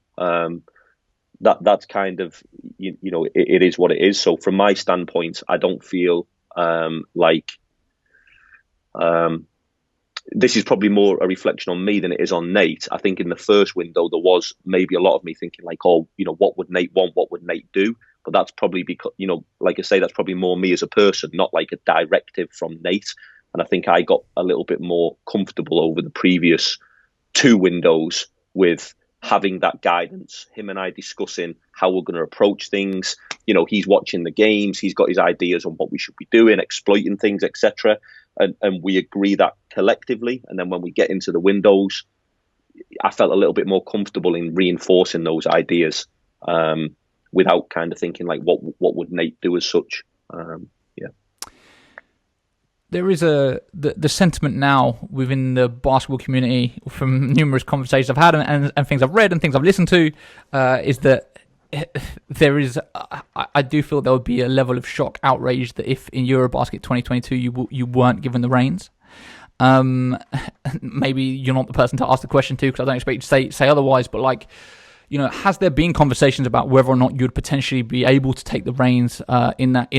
That's kind of, it is what it is. So from my standpoint, I don't feel like this is probably more a reflection on me than it is on Nate. I think in the first window there was maybe a lot of me thinking like, oh, what would Nate want? What would Nate do? But that's probably because, like I say, that's probably more me as a person, not like a directive from Nate. And I think I got a little bit more comfortable over the previous 2 windows with having that guidance, him and I discussing how we're going to approach things. He's watching the games, he's got his ideas on what we should be doing, exploiting things, etc. And we agree that collectively. And then when we get into the windows, I felt a little bit more comfortable in reinforcing those ideas without kind of thinking like, what would Nate do as such? There is the sentiment now within the basketball community from numerous conversations I've had and things I've read and things I've listened to is that there is, I do feel there would be a level of shock, outrage that if in EuroBasket 2022 you weren't given the reins. Maybe you're not the person to ask the question to, because I don't expect you to say otherwise, but like, has there been conversations about whether or not you'd potentially be able to take the reins in that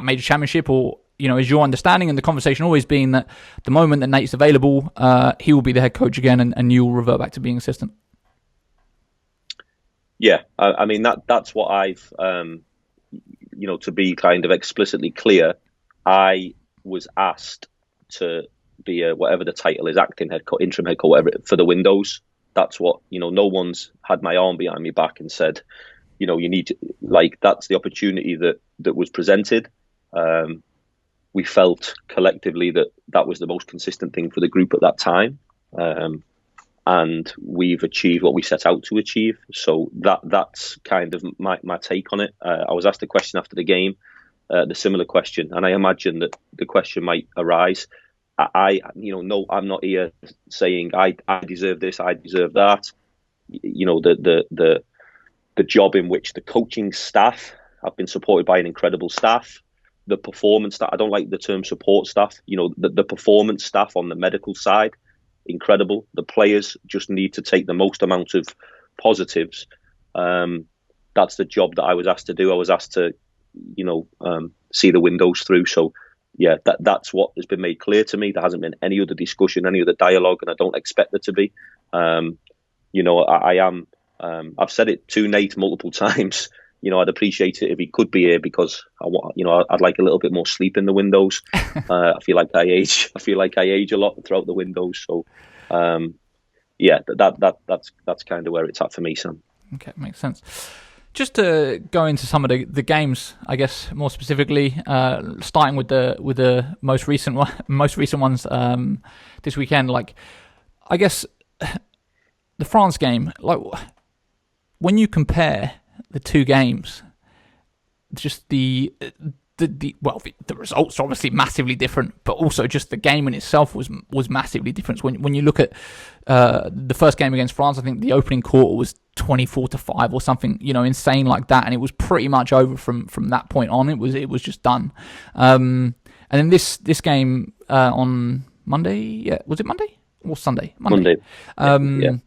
major championship? Or is your understanding and the conversation always been that the moment that Nate's available, he will be the head coach again, and you'll revert back to being assistant? Yeah, I mean that's what I've to be kind of explicitly clear, I was asked to be whatever the title is, acting head coach, interim head coach, whatever, for the windows. That's what, no one's had my arm behind me back and said, you need to, like, that's the opportunity that was presented. We felt collectively that was the most consistent thing for the group at that time. And we've achieved what we set out to achieve. So that's kind of my take on it. I was asked a question after the game, the similar question, and I imagine that the question might arise. No, I'm not here saying I deserve this, I deserve that. The job in which the coaching staff have been supported by an incredible staff. The performance staff, I don't like the term support staff. The performance staff on the medical side, incredible. The players just need to take the most amount of positives. That's the job that I was asked to do. I was asked to, see the windows through. So, yeah, that's what has been made clear to me. There hasn't been any other discussion, any other dialogue, and I don't expect there to be. I am. I've said it to Nate multiple times. I'd appreciate it if he could be here, because I'd like a little bit more sleep in the windows. I feel like I age. I feel like I age a lot throughout the windows. So, that's kind of where it's at for me, Sam. Okay, makes sense. Just to go into some of the games, I guess more specifically, starting with the most recent ones this weekend. Like, I guess the France game, like, when you compare the 2 games, just the results are obviously massively different, but also just the game in itself was massively different. When you look at the first game against France, I think the opening quarter was 24-5 or something, insane like that, and it was pretty much over from that point on. It was just done. And then this game on Monday, yeah, was it Monday or Sunday? Monday. Yeah.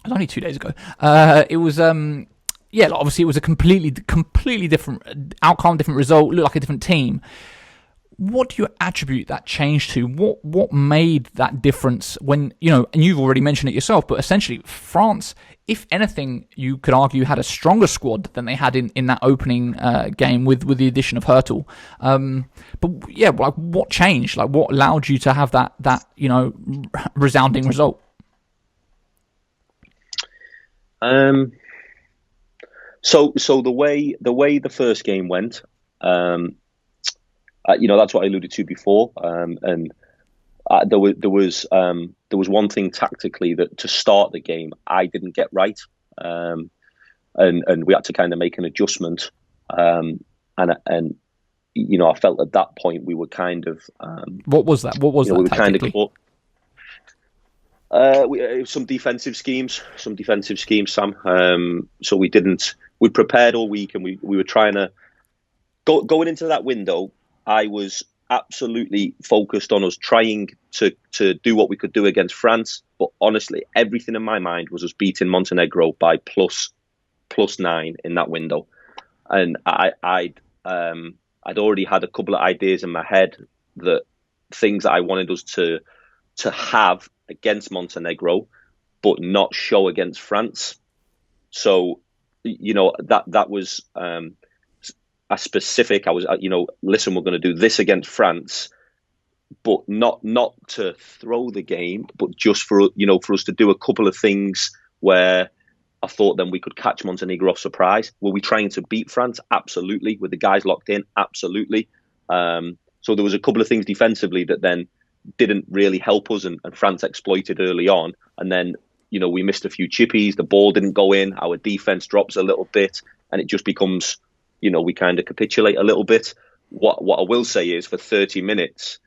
It was only 2 days ago. It was. Obviously it was a completely different outcome, different result, looked like a different team. What do you attribute that change to? What made that difference when, and you've already mentioned it yourself, but essentially France, if anything, you could argue had a stronger squad than they had in that opening game with the addition of Hürtel. But yeah, like, what changed? Like, what allowed you to have that resounding result? So the way the first game went, that's what I alluded to before, and there was one thing tactically that to start the game I didn't get right, and we had to kind of make an adjustment, and I felt at that point we were kind of what was that? What was that? We were tactically? kind of some defensive schemes, Sam. So we prepared all week, and we were trying to going into that window. I was absolutely focused on us trying to do what we could do against France. But honestly, everything in my mind was us beating Montenegro by plus 9 in that window. And I'd already had a couple of ideas in my head that things that I wanted us to have against Montenegro, but not show against France. So, that was a specific. I was, listen, we're going to do this against France, but not to throw the game, but just for us to do a couple of things where I thought then we could catch Montenegro off surprise. Were we trying to beat France? Absolutely. Were the guys locked in? Absolutely. So there was a couple of things defensively that then didn't really help us, and France exploited early on. And then, we missed a few chippies. The ball didn't go in. Our defense drops a little bit, and it just becomes, we kind of capitulate a little bit. What I will say is, for 30 minutes,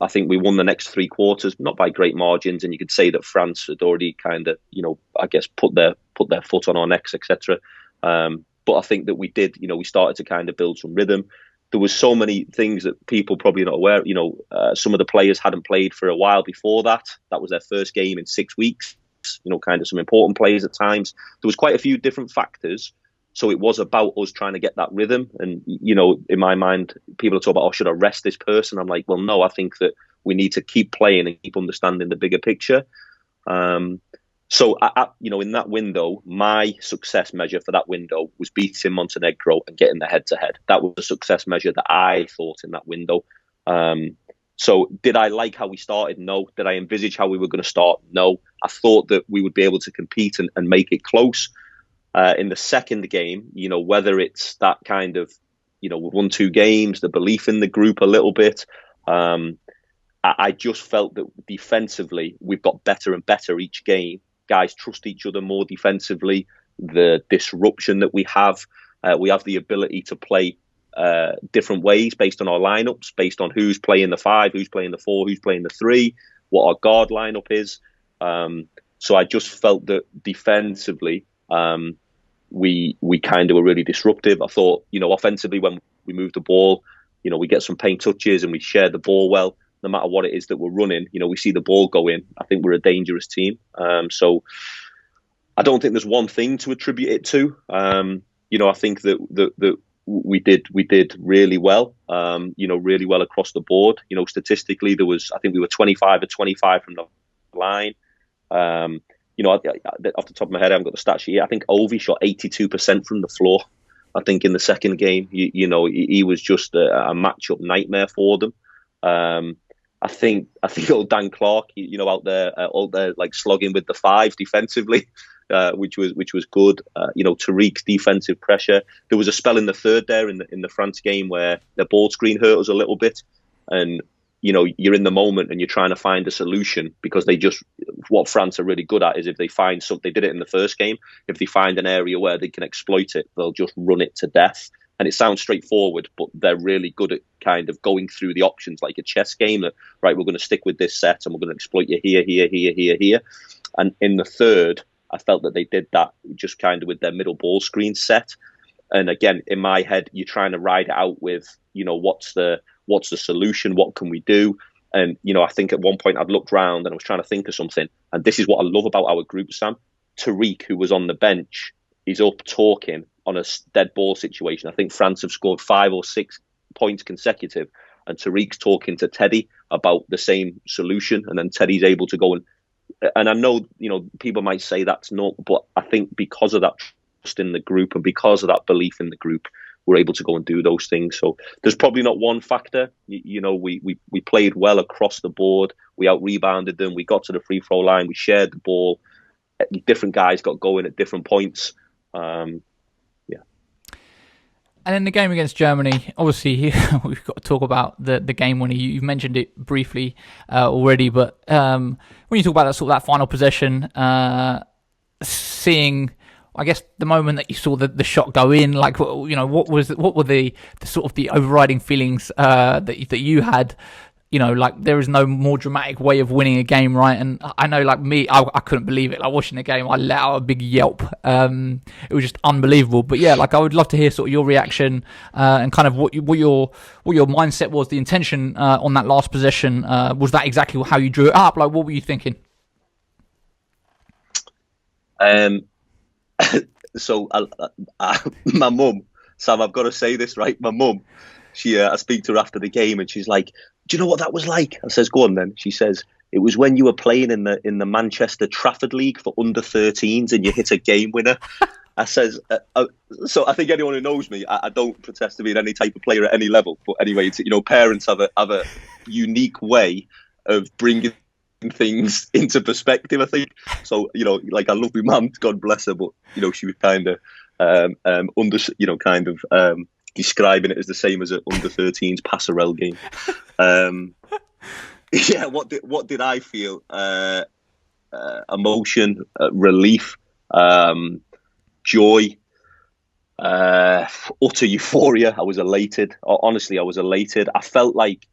I think we won the next three quarters, not by great margins. And you could say that France had already kind of, I guess, put their foot on our necks, etc. But I think that we did, we started to kind of build some rhythm. There was so many things that people probably not aware. Some of the players hadn't played for a while before that. That was their first game in 6 weeks. Kind of some important players at times. There was quite a few different factors. So it was about us trying to get that rhythm. And, in my mind, people are talking about, should I rest this person? I'm like, well, no, I think that we need to keep playing and keep understanding the bigger picture. So, in that window, my success measure for that window was beating Montenegro and getting the head-to-head. That was a success measure that I thought in that window. So did I like how we started? No. Did I envisage how we were going to start? No. I thought that we would be able to compete and make it close. In the second game, whether it's that kind of, we've won 2 games, the belief in the group a little bit. I just felt that defensively, we've got better and better each game. Guys trust each other more defensively. The disruption that we have the ability to play different ways based on our lineups, based on who's playing the 5, who's playing the 4, who's playing the 3, what our guard lineup is. So I just felt that defensively, we kind of were really disruptive. I thought, offensively, when we move the ball, we get some paint touches and we share the ball well. No matter what it is that we're running, we see the ball go in. I think we're a dangerous team. So I don't think there's one thing to attribute it to. I think that we did really well. Really well across the board. Statistically, I think we were 25 or 25 from the line. Off the top of my head, I haven't got the stat sheet. I think Ovi shot 82% from the floor. I think in the second game, he was just a matchup nightmare for them. I think old Dan Clark, out there like slogging with the 5 defensively, which was good. Tariq's defensive pressure. There was a spell in the third there in the France game where the ball screen hurt us a little bit, and you're in the moment and you're trying to find a solution, because what France are really good at is if they find something, they did it in the first game, if they find an area where they can exploit it, they'll just run it to death. And it sounds straightforward, but they're really good at kind of going through the options like a chess game. That, right, we're going to stick with this set and we're going to exploit you here. And in the third, I felt that they did that just kind of with their middle ball screen set. And again, in my head, you're trying to ride it out with, what's the solution? What can we do? And, I think at one point I'd looked round and I was trying to think of something. And this is what I love about our group, Sam. Tariq, who was on the bench, is up talking on a dead ball situation. I think France have scored 5 or 6 points consecutive, and Tariq's talking to Teddy about the same solution, and then Teddy's able to go and I know, people might say that's not, but I think because of that trust in the group and because of that belief in the group, we're able to go and do those things. So there's probably not one factor. We played well across the board. We out-rebounded them. We got to the free throw line. We shared the ball. Different guys got going at different points. And in the game against Germany, obviously, we've got to talk about the game winner. You've mentioned it briefly already, but when you talk about that final possession, seeing, I guess, the moment that you saw the shot go in, like, what were the sort of the overriding feelings that you had? Like, there is no more dramatic way of winning a game, right? And I know, like me, I couldn't believe it. Like, watching the game, I let out a big yelp. It was just unbelievable. But yeah, like, I would love to hear sort of your reaction and kind of what your mindset was, the intention on that last possession. Was that exactly how you drew it up? Like, what were you thinking? So my mum, Sam, I've got to say this, right? My mum, I speak to her after the game and she's like, do you know what that was like? I says, go on then. She says, it was when you were playing in the Manchester Trafford League for under-13s and you hit a game winner. I says, so I think anyone who knows me, I don't protest to being any type of player at any level. But anyway, it's, parents have a unique way of bringing things into perspective, I think. So, like, I love my mum, God bless her, but, she was kind of, describing it as the same as an under-13s passerelle game. Yeah, what did I feel? Emotion, relief, joy, utter euphoria. I was elated. Honestly, I was elated. I felt like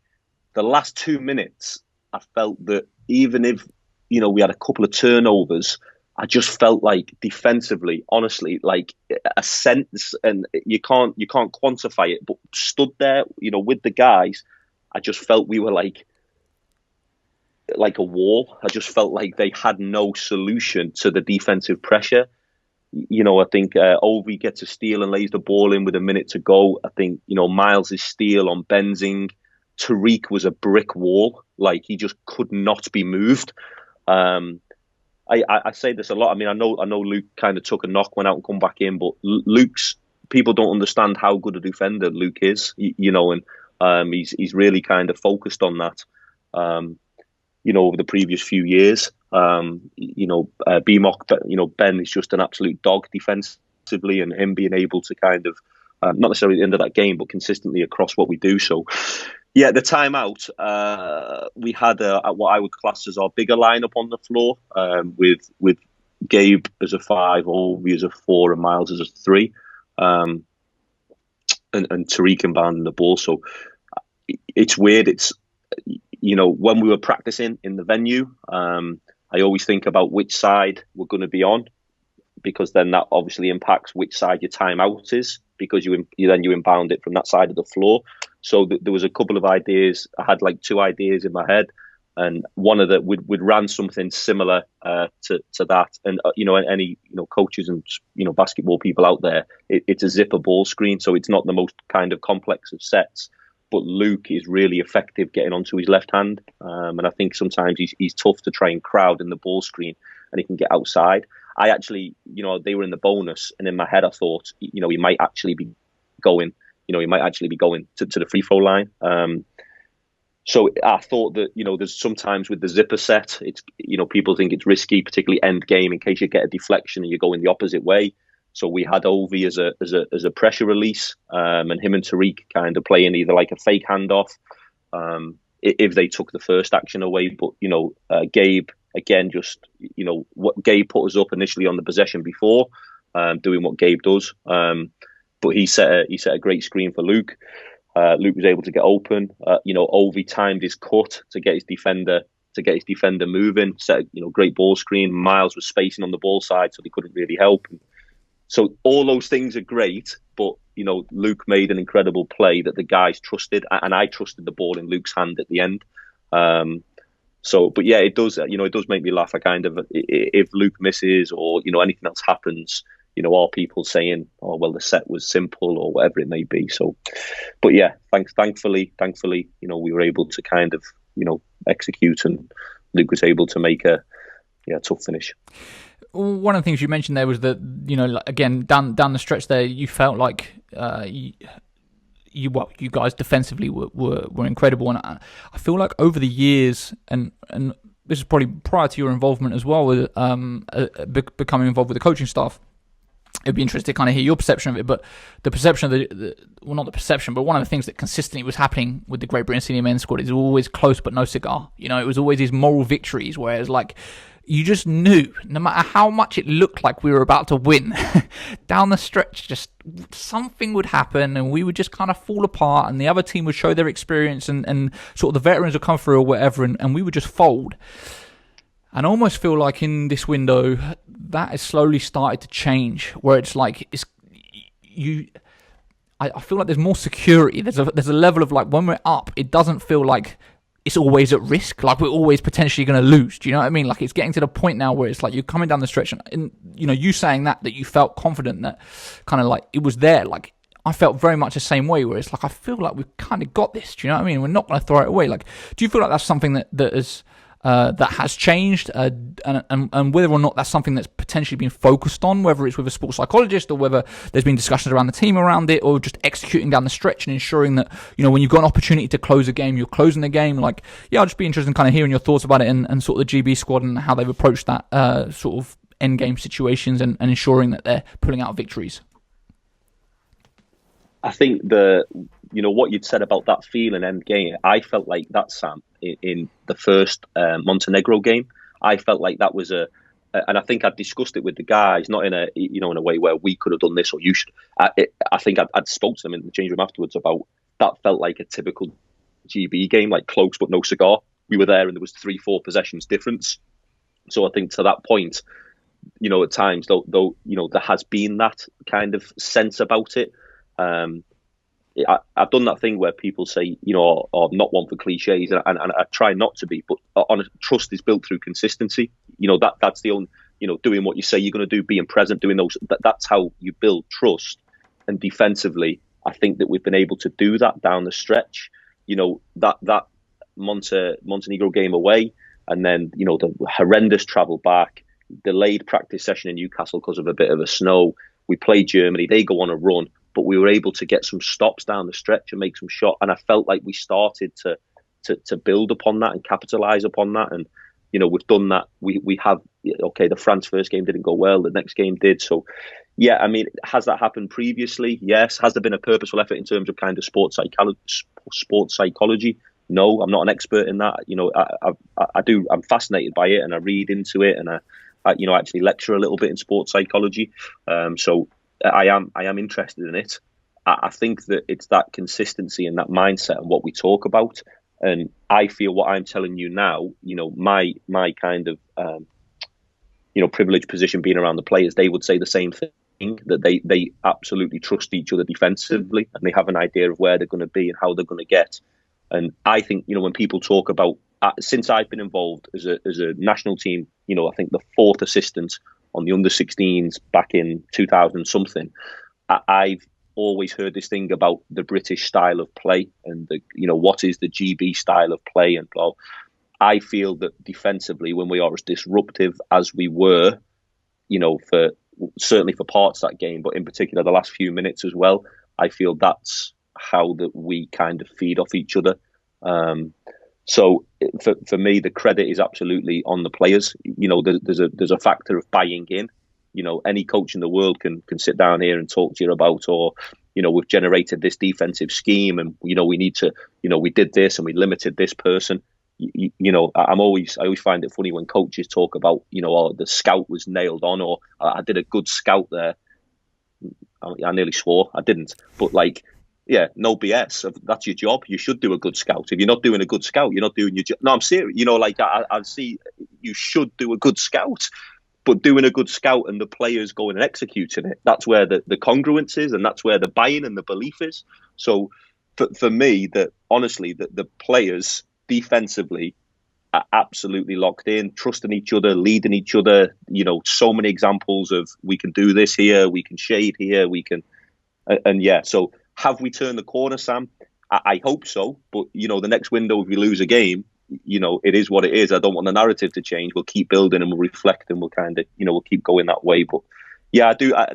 the last 2 minutes, I felt that even if, we had a couple of turnovers, I just felt like defensively, honestly, like a sense, and you can't quantify it, but stood there, with the guys, I just felt we were like a wall. I just felt like they had no solution to the defensive pressure. I think Ovi gets a steal and lays the ball in with a minute to go. I think, Miles' steal on Benzing. Tariq was a brick wall. Like, he just could not be moved. I say this a lot. I mean, I know Luke kind of took a knock, went out and come back in, but people don't understand how good a defender Luke is, and he's really kind of focused on that, over the previous few years. BMOC, Ben is just an absolute dog defensively, and him being able to kind of, not necessarily at the end of that game, but consistently across what we do. So, yeah, the timeout, we had what I would class as our bigger lineup on the floor, with Gabe as a 5, Ovi as a 4, and Miles as a 3, and Tariq inbounding the ball. So it's weird. It's, when we were practicing in the venue, I always think about which side we're going to be on, because then that obviously impacts which side your timeout is, because you inbound it from that side of the floor. So there was a couple of ideas. I had like 2 ideas in my head, and one of the we'd ran something similar to that. And any coaches and basketball people out there, it's a zipper ball screen, so it's not the most kind of complex of sets. But Luke is really effective getting onto his left hand, and I think sometimes he's tough to try and crowd in the ball screen, and he can get outside. I actually, they were in the bonus, and in my head I thought, he might actually be going. He might actually be going to the free throw line. So I thought that, there's sometimes with the zipper set, it's, people think it's risky, particularly end game, in case you get a deflection and you go in the opposite way. So we had Ovi as a pressure release, and him and Tariq kind of playing either like a fake handoff, if they took the first action away. But, Gabe, again, just, what Gabe put us up initially on the possession before, doing what Gabe does. But he set a great screen for Luke. Luke was able to get open. Ovi timed his cut to get his defender moving. Set a great ball screen. Miles was spacing on the ball side, so they couldn't really help. So all those things are great, but Luke made an incredible play that the guys trusted, and I trusted the ball in Luke's hand at the end. But yeah, it does. It does make me laugh. I kind of, if Luke misses or anything else happens, are people saying, "Oh, well, the set was simple" or whatever it may be. So, but yeah, thankfully, we were able to kind of execute, and Luke was able to make a tough finish. One of the things you mentioned there was that, again, down the stretch there, you felt like you guys defensively were incredible, and I feel like over the years, and this is probably prior to your involvement as well with becoming involved with the coaching staff. It'd be interesting to kind of hear your perception of it, but the perception of not the perception, but one of the things that consistently was happening with the Great Britain senior men's squad is always close but no cigar. It was always these moral victories, whereas like, you just knew, no matter how much it looked like we were about to win, down the stretch, just something would happen and we would just kind of fall apart, and the other team would show their experience, and sort of the veterans would come through or whatever, and we would just fold. And I almost feel like in this window, that has slowly started to change, where it's like, I feel like there's more security. There's a level of like, when we're up, it doesn't feel like it's always at risk, like we're always potentially going to lose. Do you know what I mean? Like, it's getting to the point now where it's like you're coming down the stretch, and you saying that you felt confident, that kind of like it was there. Like, I felt very much the same way, where it's like, I feel like we've kind of got this. Do you know what I mean? We're not going to throw it away. Like, do you feel like that's something that has changed, and whether or not that's something that's potentially been focused on, whether it's with a sports psychologist or whether there's been discussions around the team around it, or just executing down the stretch and ensuring that, when you've got an opportunity to close a game, you're closing the game? Like, yeah, I'll just be interested in kind of hearing your thoughts about it, and sort of the GB squad and how they've approached that sort of end game situations and ensuring that they're pulling out victories. I think what you'd said about that feeling end game, I felt like that, Sam, in the first Montenegro game. I felt like that was and I think I'd discussed it with the guys, not in a way where we could have done this or you should. I think I'd spoke to them in the change room afterwards about that. Felt like a typical GB game, like close but no cigar. We were there and there was 3-4 possessions difference. So I think to that point, at times though, there has been that kind of sense about it. I've done that thing where people say, or not one for cliches, and I try not to be, but trust is built through consistency. That's the only, doing what you say you're going to do, being present, doing those. That's how you build trust. And defensively, I think that we've been able to do that down the stretch. That Montenegro game away, and then the horrendous travel back, delayed practice session in Newcastle because of a bit of a snow. We played Germany, they go on a run, but we were able to get some stops down the stretch and make some shots. And I felt like we started to build upon that and capitalise upon that. And, we've done that. We have, the France first game didn't go well. The next game did. So, yeah, I mean, has that happened previously? Yes. Has there been a purposeful effort in terms of kind of sports psychology? No, I'm not an expert in that. I'm fascinated by it and I read into it, and I actually lecture a little bit in sports psychology. So I am interested in it. I think that it's that consistency and that mindset and what we talk about. And I feel what I'm telling you now, my kind of, privileged position being around the players, they would say the same thing, that they absolutely trust each other defensively and they have an idea of where they're going to be and how they're going to get. And I think, when people talk about, since I've been involved as a national team, I think the fourth assistant on the under-16s back in 2000 something, I've always heard this thing about the British style of play and what is the GB style of play. And I feel that defensively, when we are as disruptive as we were, certainly for parts of that game, but in particular the last few minutes as well, I feel that's how that we kind of feed off each other. So for me, the credit is absolutely on the players. There's a factor of buying in. Any coach in the world can sit down here and talk to you about, or we've generated this defensive scheme, and we need to, we did this and we limited this person. I always find it funny when coaches talk about, the scout was nailed on, or I did a good scout there. I nearly swore. I didn't, but yeah, no BS. That's your job. You should do a good scout. If you're not doing a good scout, you're not doing your job. No, I'm serious. I see you should do a good scout, but doing a good scout and the players going and executing it, that's where the congruence is, and that's where the buy-in and the belief is. So for me, honestly, the players defensively are absolutely locked in, trusting each other, leading each other. So many examples of we can do this here, we can shade here, we can, and yeah, so. Have we turned the corner, Sam? I hope so. But, the next window, if we lose a game, it is what it is. I don't want the narrative to change. We'll keep building and we'll reflect and we'll kind of, we'll keep going that way. But yeah, I do. I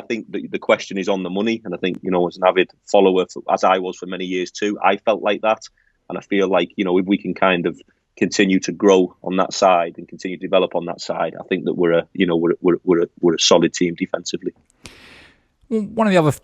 think the question is on the money. And I think, as an avid follower, as I was for many years too, I felt like that. And I feel like, if we can kind of continue to grow on that side and continue to develop on that side, I think that we're a solid team defensively. One of the other,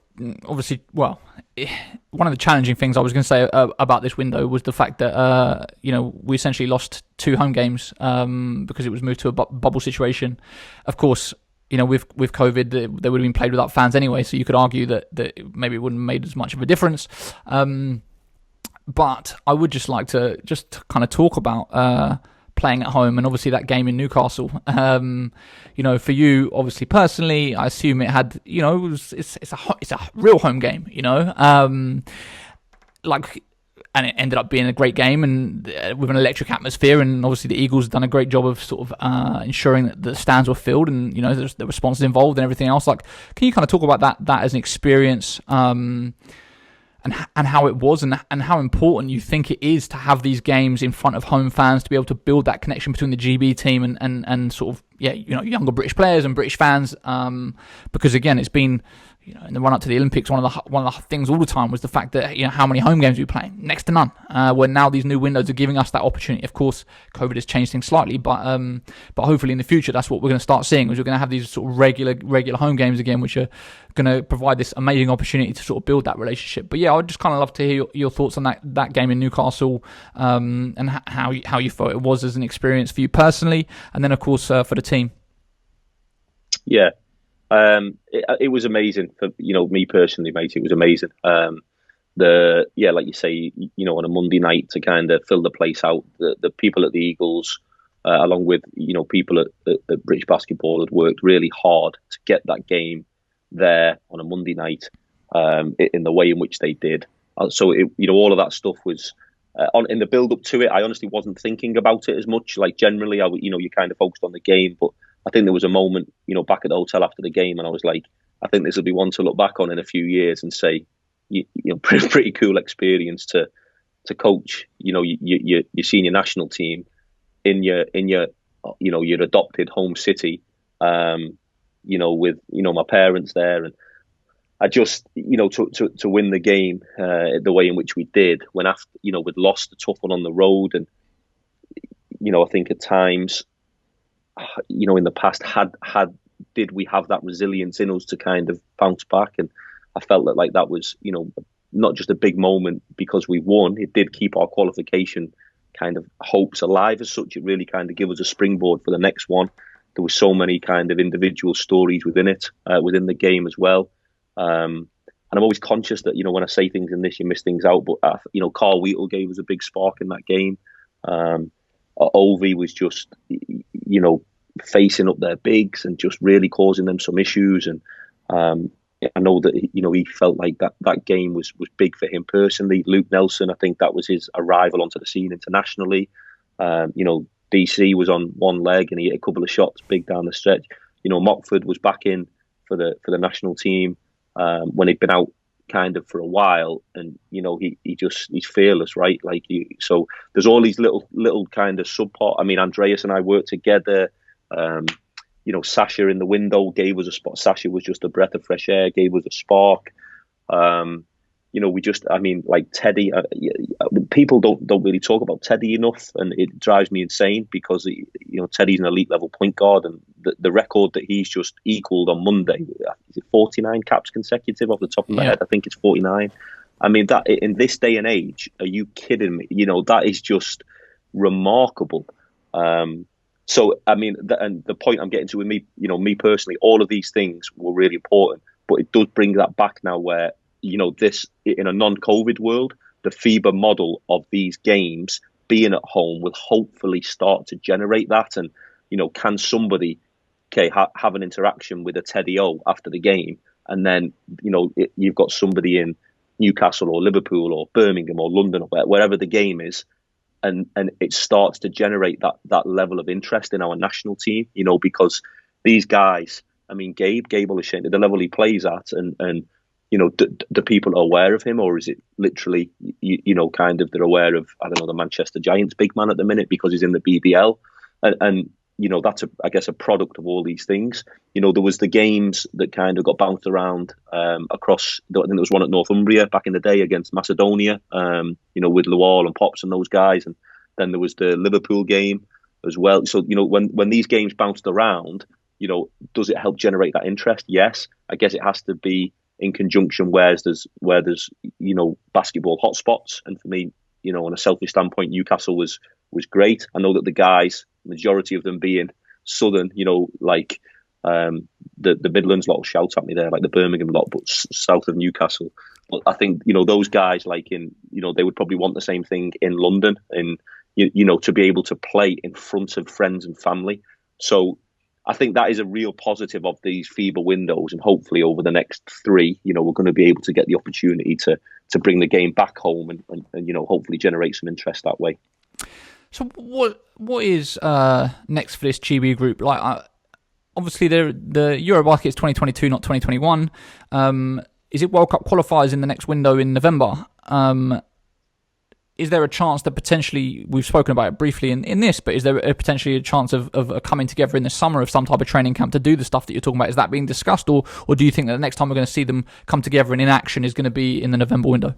obviously, one of the challenging things I was going to say about this window was the fact that, we essentially lost 2 home games because it was moved to a bubble situation. Of course, with COVID, they would have been played without fans anyway, so you could argue that maybe it wouldn't have made as much of a difference. But I would just like to kind of talk about playing at home, and obviously that game in Newcastle. For you, obviously personally, I assume it had, it's a real home game. and it ended up being a great game and with an electric atmosphere. And obviously the Eagles have done a great job of sort of ensuring that the stands were filled, and there were sponsors involved and everything else. Like, can you kind of talk about that as an experience, and how it was, and how important you think it is to have these games in front of home fans, to be able to build that connection between the GB team and sort of younger British players and British fans, because again, it's been, in the run up to the Olympics, one of the things all the time was the fact that how many home games we play, next to none. Where now these new windows are giving us that opportunity. Of course, COVID has changed things slightly, but hopefully in the future that's what we're going to start seeing. Is we're going to have these sort of regular home games again, which are going to provide this amazing opportunity to sort of build that relationship. But yeah, I'd just kind of love to hear your thoughts on that game in Newcastle, and how you felt it was as an experience for you personally, and then of course for the team. Yeah. It was amazing for me personally, mate. It was amazing. Like you say, on a Monday night to kind of fill the place out. The people at the Eagles, along with people at British Basketball, had worked really hard to get that game there on a Monday night, in the way in which they did. So all of that stuff was in the build up to it. I honestly wasn't thinking about it as much. Like generally, you kind of focused on the game, but I think there was a moment, back at the hotel after the game, and I was like, I think this will be one to look back on in a few years and say, pretty cool experience to coach, your senior national team in your adopted home city, with my parents there, and I just to win the game the way in which we did, when after we'd lost a tough one on the road, and I think at times, in the past, did we have that resilience in us to kind of bounce back? And I felt that was, not just a big moment because we won. It did keep our qualification kind of hopes alive as such. It really kind of gave us a springboard for the next one. There were so many kind of individual stories within it, within the game as well. And I'm always conscious that, when I say things in this, you miss things out. But, Carl Wheatle gave us a big spark in that game. Ovi was just, facing up their bigs and just really causing them some issues. And I know that, he felt like that game was big for him personally. Luke Nelson, I think that was his arrival onto the scene internationally. DC was on one leg and he hit a couple of shots big down the stretch. Mockford was back in for the national team when he'd been out kind of for a while, and he's fearless, right? So there's all these little kind of subpart. I mean, Andreas and I worked together. Sasha in the window gave us a spot. Sasha was just a breath of fresh air, gave us a spark. Teddy. People don't really talk about Teddy enough, and it drives me insane because Teddy's an elite level point guard, and the record that he's just equaled on Monday, is it 49 caps consecutive off the top of my head? I think it's 49. I mean, that in this day and age, are you kidding me? That is just remarkable. So I mean, and the point I'm getting to with me personally, all of these things were really important, but it does bring that back now where this, in a non-COVID world, the FIBA model of these games being at home will hopefully start to generate that. And, can somebody, have an interaction with a Teddy O after the game? And then, you've got somebody in Newcastle or Liverpool or Birmingham or London or wherever the game is. And it starts to generate that level of interest in our national team, because these guys, I mean, Gabe Olaseni, the level he plays at, and do people aware of him, or is it literally, kind of they're aware of, I don't know, the Manchester Giants big man at the minute because he's in the BBL, and that's I guess a product of all these things. There was the games that kind of got bounced around across. I think there was one at Northumbria back in the day against Macedonia, with Lawal and Pops and those guys, and then there was the Liverpool game as well. So when these games bounced around, does it help generate that interest? Yes, I guess it has to be in conjunction where there's basketball hotspots. And for me, on a selfish standpoint, Newcastle was great. I know that the guys, majority of them being southern, the Midlands lot will shout at me there, like the Birmingham lot, but south of Newcastle. But I think those guys, they would probably want the same thing in London, and to be able to play in front of friends and family. So I think that is a real positive of these FIBA windows, and hopefully over the next 3, we're going to be able to get the opportunity to bring the game back home and hopefully generate some interest that way. So what is next for this GB group? Like, obviously the EuroBasket is 2022, not 2021. Is it World Cup qualifiers in the next window in November? Is there a chance that potentially, we've spoken about it briefly in this, but is there potentially a chance of coming together in the summer of some type of training camp to do the stuff that you're talking about? Is that being discussed, or do you think that the next time we're going to see them come together and in action is going to be in the November window?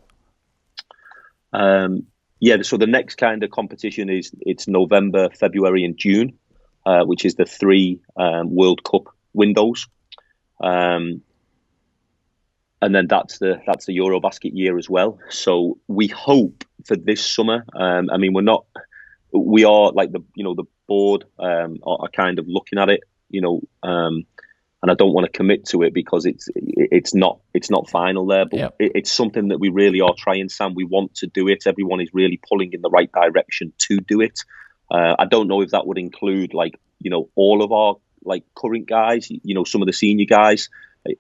So the next kind of competition it's November, February and June, which is the 3 World Cup windows. And then that's the EuroBasket year as well. So we hope for this summer. We are like the board are kind of looking at it, and I don't want to commit to it because it's not final there. But it's something that we really are trying, Sam. We want to do it. Everyone is really pulling in the right direction to do it. I don't know if that would include all of our current guys, some of the senior guys.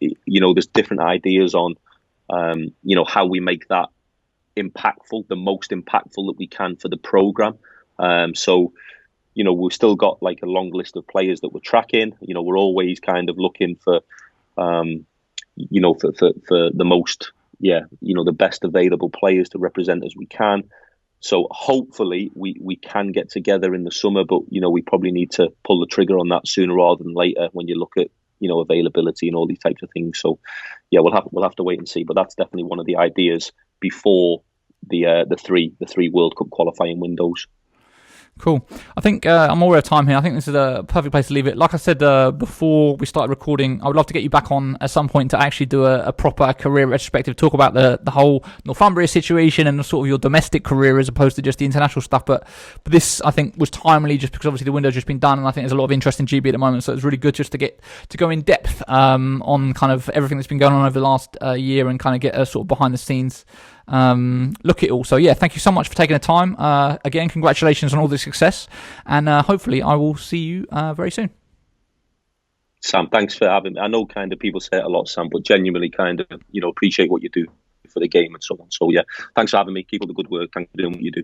There's different ideas on, how we make that impactful, the most impactful that we can for the program. We've still got a long list of players that we're tracking. We're always kind of looking for, for the most, the best available players to represent as we can. So hopefully we can get together in the summer, but, we probably need to pull the trigger on that sooner rather than later when you look at, availability and all these types of things. So we'll have to wait and see, but that's definitely one of the ideas before the three World Cup qualifying windows. Cool. I think I'm all out of time here. I think this is a perfect place to leave it. Like I said before we started recording, I would love to get you back on at some point to actually do a proper career retrospective, talk about the whole Northumbria situation and sort of your domestic career as opposed to just the international stuff. But this, I think, was timely just because obviously the window's just been done, and I think there's a lot of interest in GB at the moment. So it's really good just to go in depth on kind of everything that's been going on over the last year and kind of get a sort of behind the scenes look at it all. So thank you so much for taking the time. Again, congratulations on all the success, and hopefully I will see you very soon. Sam, thanks for having me. I know kind of people say it a lot, Sam, but genuinely kind of appreciate what you do for the game and so on. So thanks for having me. Keep up the good work. Thanks for doing what you do.